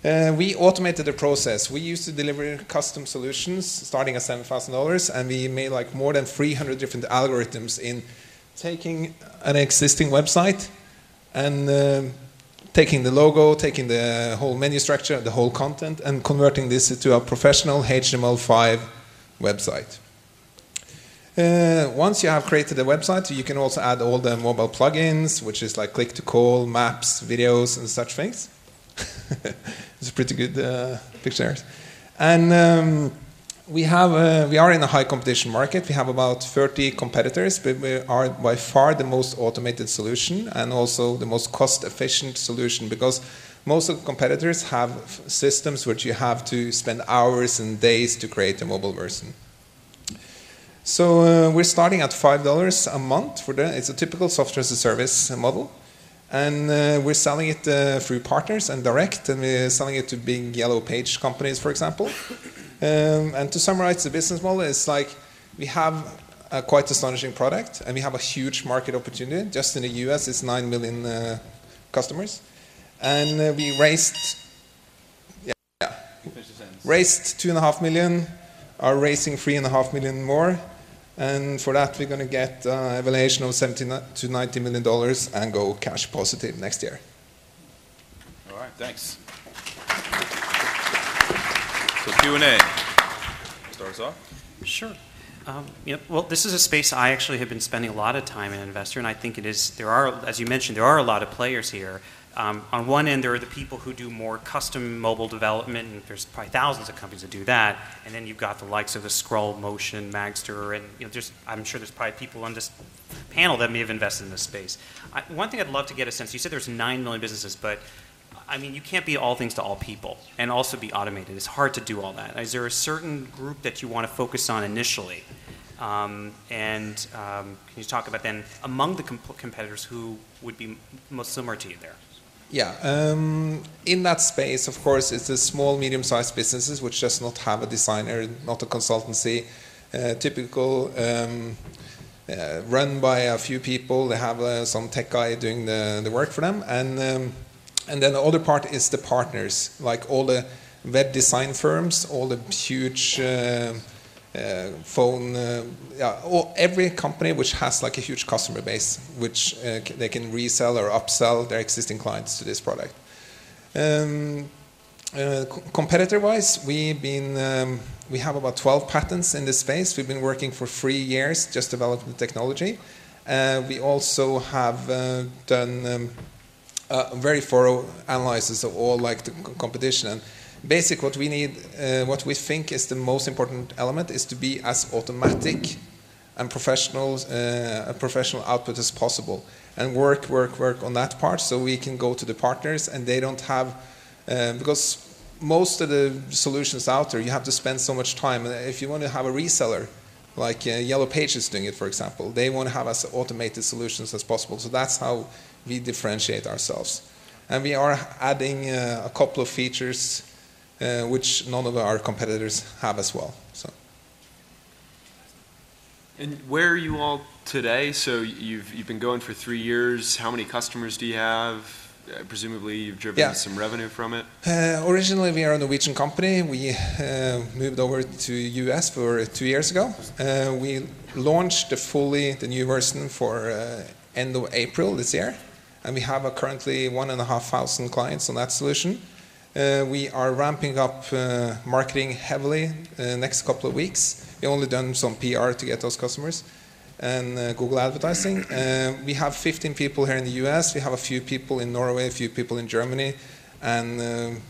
Speaker 16: We automated the process. We used to deliver custom solutions starting at $7,000, and we made like more than 300 different algorithms in taking an existing website and taking the logo, taking the whole menu structure, the whole content, and converting this into a professional HTML5 website. Once you have created a website, you can also add all the mobile plugins, which is like click-to-call, maps, videos, and such things. It's a pretty good picture. And we are in a high competition market. We have about 30 competitors, but we are by far the most automated solution and also the most cost-efficient solution, because most of the competitors have systems which you have to spend hours and days to create a mobile version. So we're starting at $5 a month for it's a typical software as a service model. And we're selling it through partners and direct, and we're selling it to big yellow page companies, for example. And to summarize the business model, it's like we have a quite astonishing product, and we have a huge market opportunity. Just in the US, it's 9 million customers. And we raised 2.5 million, are raising 3.5 million more. And for that, we're going to get a valuation of $70 to $90 million and go cash positive next year.
Speaker 2: All right, thanks. So Q&A. Start us off?
Speaker 3: Sure. Well, this is a space I actually have been spending a lot of time in Investor, and I think there are, as you mentioned, there are a lot of players here. On one end, there are the people who do more custom mobile development, and there's probably thousands of companies that do that. And then you've got the likes of the Scroll, Motion, Magster, and I'm sure there's probably people on this panel that may have invested in this space. One thing I'd love to get a sense, you said there's 9 million businesses, but I mean, you can't be all things to all people and also be automated. It's hard to do all that. Is there a certain group that you want to focus on initially? Can you talk about then among the competitors who would be most similar to you there?
Speaker 16: Yeah, in that space, of course, it's the small, medium-sized businesses which does not have a designer, not a consultancy, typical run by a few people. They have some tech guy doing the work for them, and then the other part is the partners, like all the web design firms, all the huge every company which has like a huge customer base, which they can resell or upsell their existing clients to this product. Competitor-wise, we have about 12 patents in this space. We've been working for 3 years just developing the technology. We also have done a very thorough analysis of all like the competition. And basically, what we need, what we think is the most important element, is to be as automatic and professional, a professional output as possible, and work on that part, so we can go to the partners and they don't have, because most of the solutions out there, you have to spend so much time. If you want to have a reseller, like Yellow Pages doing it, for example, they want to have as automated solutions as possible. So that's how we differentiate ourselves. And we are adding a couple of features which none of our competitors have as well. So.
Speaker 4: And where are you all today? So you've been going for 3 years. How many customers do you have? Presumably you've driven some revenue from it.
Speaker 16: Originally we are a Norwegian company. We moved over to US for 2 years ago. We launched the new version for end of April this year. And we have currently 1,500 clients on that solution. We are ramping up marketing heavily next couple of weeks. We only done some PR to get those customers and Google advertising. We have 15 people here in the US. We have a few people in Norway, a few people in Germany, and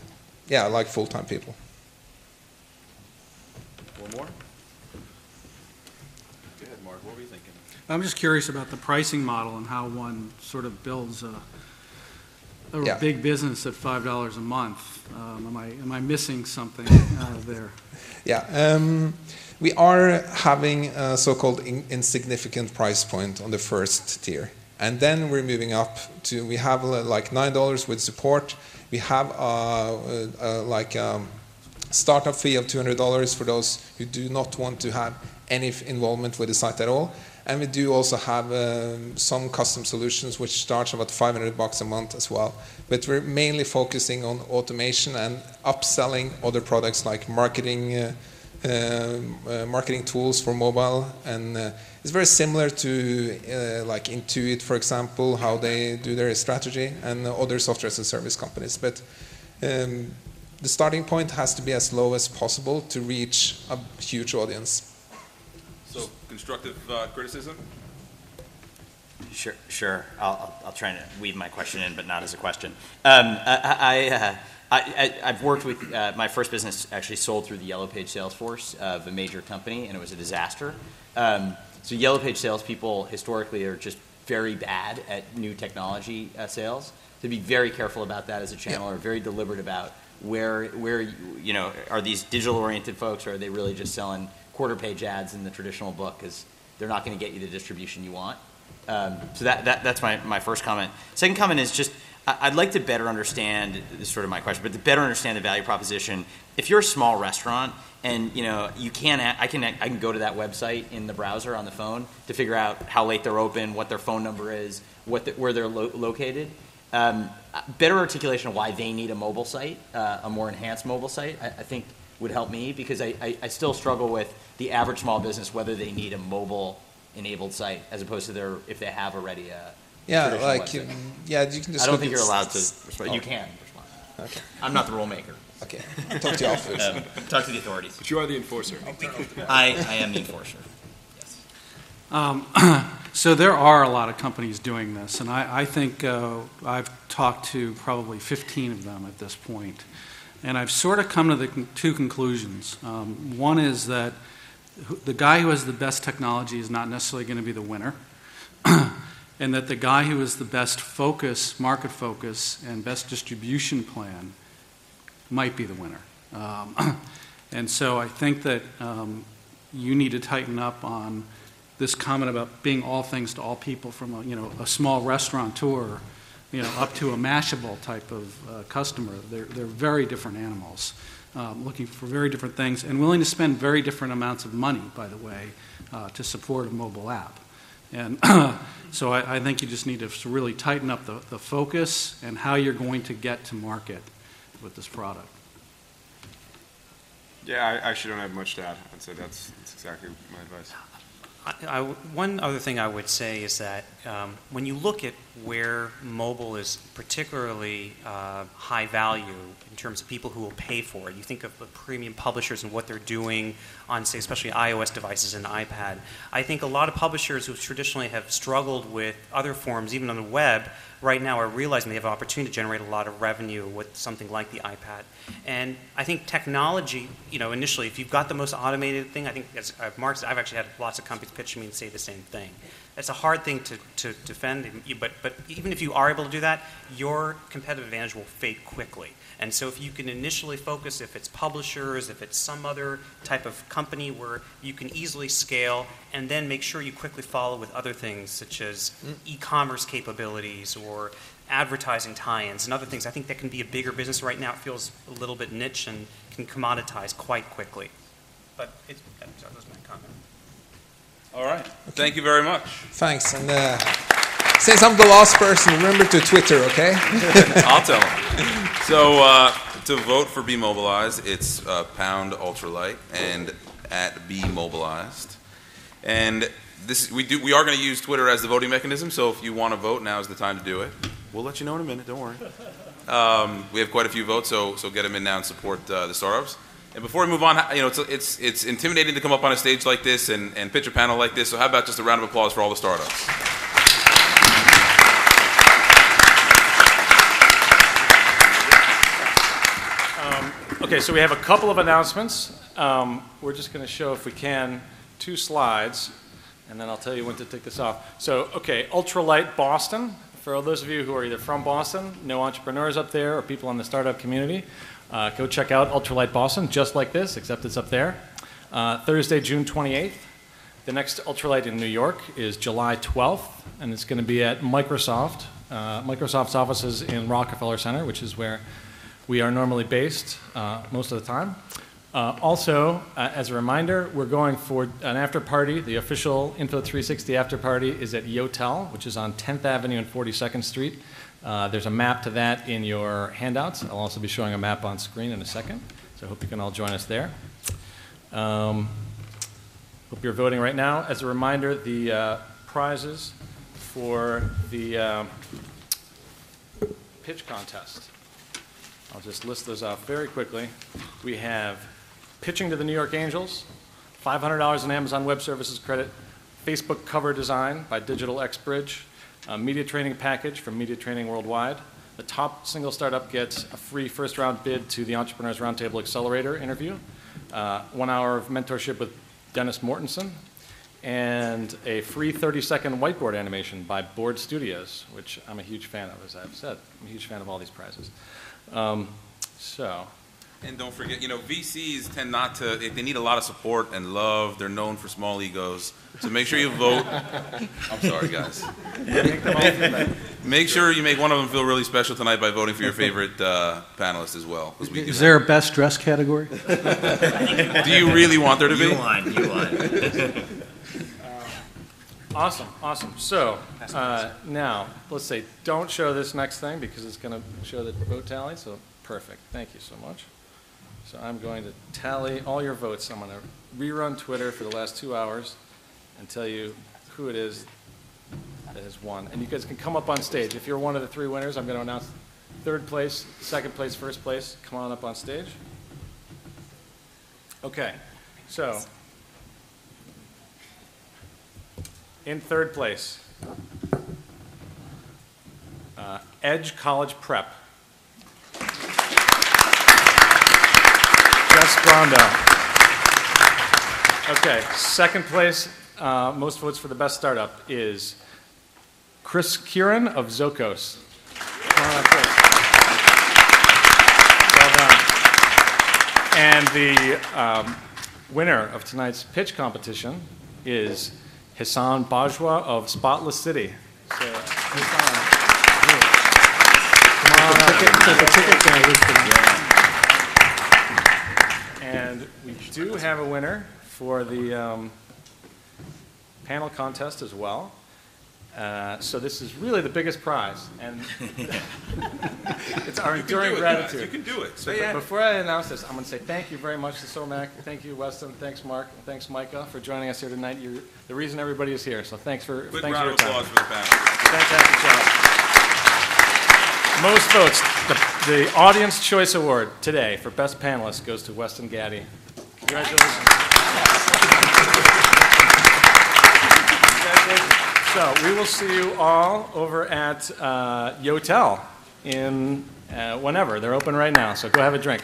Speaker 16: like full-time people.
Speaker 2: One more? Go ahead, Marc. What were you thinking?
Speaker 5: I'm just curious about the pricing model and how one sort of builds a big business at $5 a month. Am I missing something there?
Speaker 16: Yeah, we are having a so-called insignificant price point on the first tier, and then we're moving up to, we have like $9 with support. We have a startup fee of $200 for those who do not want to have any involvement with the site at all. And we do also have some custom solutions which start about $500 a month as well. But we're mainly focusing on automation and upselling other products like marketing tools for mobile. And it's very similar to like Intuit, for example, how they do their strategy, and other software as a service companies. But the starting point has to be as low as possible to reach a huge audience.
Speaker 2: So, constructive criticism?
Speaker 6: Sure. I'll try and weave my question in, but not as a question. I I've worked with, my first business actually sold through the Yellow Page sales force of a major company, and it was a disaster. So Yellow Page salespeople historically are just very bad at new technology sales. To be very careful about that as a channel, or very deliberate about where you know, are these digital-oriented folks, or are they really just selling quarter-page ads in the traditional book, because they're not going to get you the distribution you want. So that's my first comment. Second comment is just, I'd like to better understand, this is sort of my question, but to better understand the value proposition. If you're a small restaurant and you know you can't, I can go to that website in the browser on the phone to figure out how late they're open, what their phone number is, where they're located. Better articulation of why they need a mobile site, a more enhanced mobile site, I think would help me, because I still struggle with the average small business, whether they need a mobile enabled site as opposed to if they have already a traditional website.
Speaker 16: Yeah, you can just.
Speaker 6: I don't think you're allowed to respond. You can respond.
Speaker 16: Okay.
Speaker 6: I'm not the rule maker.
Speaker 16: Okay. Talk to your office.
Speaker 6: Talk to the authorities.
Speaker 4: But you are the enforcer.
Speaker 6: I am the enforcer.
Speaker 5: So there are a lot of companies doing this, and I think I've talked to probably 15 of them at this point, and I've sort of come to the two conclusions. One is that the guy who has the best technology is not necessarily going to be the winner, and that the guy who has the best focus, market focus, and best distribution plan might be the winner. And so I think that you need to tighten up on this comment about being all things to all people, from a small restaurateur, up to a Mashable type of customer. They're very different animals, looking for very different things, and willing to spend very different amounts of money, by the way, to support a mobile app. And so I think you just need to really tighten up the focus and how you're going to get to market with this product.
Speaker 4: Yeah, I actually don't have much to add. I'd say that's exactly my advice.
Speaker 3: One other thing I would say is that when you look at where mobile is particularly high value in terms of people who will pay for it, you think of the premium publishers and what they're doing on, say, especially iOS devices and iPad. I think a lot of publishers who traditionally have struggled with other forms, even on the web, right now are realizing they have an opportunity to generate a lot of revenue with something like the iPad. And I think technology, initially, if you've got the most automated thing, I think, as Marc said, I've actually had lots of companies pitch me and say the same thing. It's a hard thing to defend, but even if you are able to do that, your competitive advantage will fade quickly. And so if you can initially focus, if it's publishers, if it's some other type of company where you can easily scale, and then make sure you quickly follow with other things such as e-commerce capabilities or advertising tie-ins and other things, I think that can be a bigger business. Right now it feels a little bit niche and can commoditize quite quickly. But that was my comment.
Speaker 2: All right. Thank you very much.
Speaker 16: Thanks. And since I'm the last person, remember to Twitter, okay?
Speaker 2: I'll tell them. So to vote for bMobilized, it's pound ultralight and at bMobilized. And we are going to use Twitter as the voting mechanism. So if you want to vote, now is the time to do it. We'll let you know in a minute. Don't worry. We have quite a few votes, so get them in now and support the startups. And before we move on, it's intimidating to come up on a stage like this and pitch a panel like this. So how about just a round of applause for all the startups?
Speaker 1: Okay, so we have a couple of announcements. We're just going to show, if we can, 2 slides, and then I'll tell you when to take this off. So, okay, Ultralight Boston. For all those of you who are either from Boston, know entrepreneurs up there, or people in the startup community, go check out Ultralight Boston, just like this, except it's up there. Thursday, June 28th. The next Ultralight in New York is July 12th, and it's going to be at Microsoft. Microsoft's offices in Rockefeller Center, which is where we are normally based most of the time. Also, as a reminder, we're going for an after party. The official Info360 after party is at Yotel, which is on 10th Avenue and 42nd Street. There's a map to that in your handouts. I'll also be showing a map on screen in a second, so I hope you can all join us there. Hope you're voting right now. As a reminder, the prizes for the pitch contest. I'll just list those off very quickly. We have pitching to the New York Angels, $500 in Amazon Web Services credit, Facebook cover design by Digital X Bridge, a media training package from Media Training Worldwide, The top single startup gets a free first-round bid to the Entrepreneurs Roundtable Accelerator interview, 1 hour of mentorship with Dennis Mortensen, and a free 30-second whiteboard animation by Board Studios, which I'm a huge fan of, as I've said. I'm a huge fan of all these prizes.
Speaker 2: And don't forget, VCs tend not to, they need a lot of support and love. They're known for small egos. So make sure you vote. I'm sorry, guys. Make sure you make one of them feel really special tonight by voting for your favorite panelist as well.
Speaker 17: Is there a best dress category?
Speaker 2: Do you really want there to be?
Speaker 18: You won.
Speaker 1: Awesome. So now, let's say, don't show this next thing because it's going to show the vote tally. So perfect. Thank you so much. So I'm going to tally all your votes. I'm going to rerun Twitter for the last 2 hours and tell you who it is that has won. And you guys can come up on stage. If you're one of the 3 winners, I'm going to announce third place, second place, first place. Come on up on stage. Okay. So in third place, Edge College Prep. Jess Brondo. Okay, second place, most votes for the best startup is Kieran of Zokos. Come on up, Chris. Well done. And the winner of tonight's pitch competition is Hissan Bajwa of SpotlessCity. So, Hissan, come on up. And we do have a winner for the panel contest as well. So this is really the biggest prize, and it's our enduring gratitude.
Speaker 2: You can do it.
Speaker 1: So before I announce this, I'm going to say thank you very much to Somak. Thank you, Weston. Thanks, Marc. And thanks, Micah, for joining us here tonight. You're the reason everybody is here. So thanks for
Speaker 2: Quick
Speaker 1: thanks
Speaker 2: round
Speaker 1: for
Speaker 2: of
Speaker 1: your
Speaker 2: applause
Speaker 1: time.
Speaker 2: for the panel.
Speaker 1: Fantastic job. Most votes. The Audience Choice Award today for Best Panelist goes to Weston Gaddy. Congratulations. So we will see you all over at Yotel in whenever. They're open right now, so go have a drink.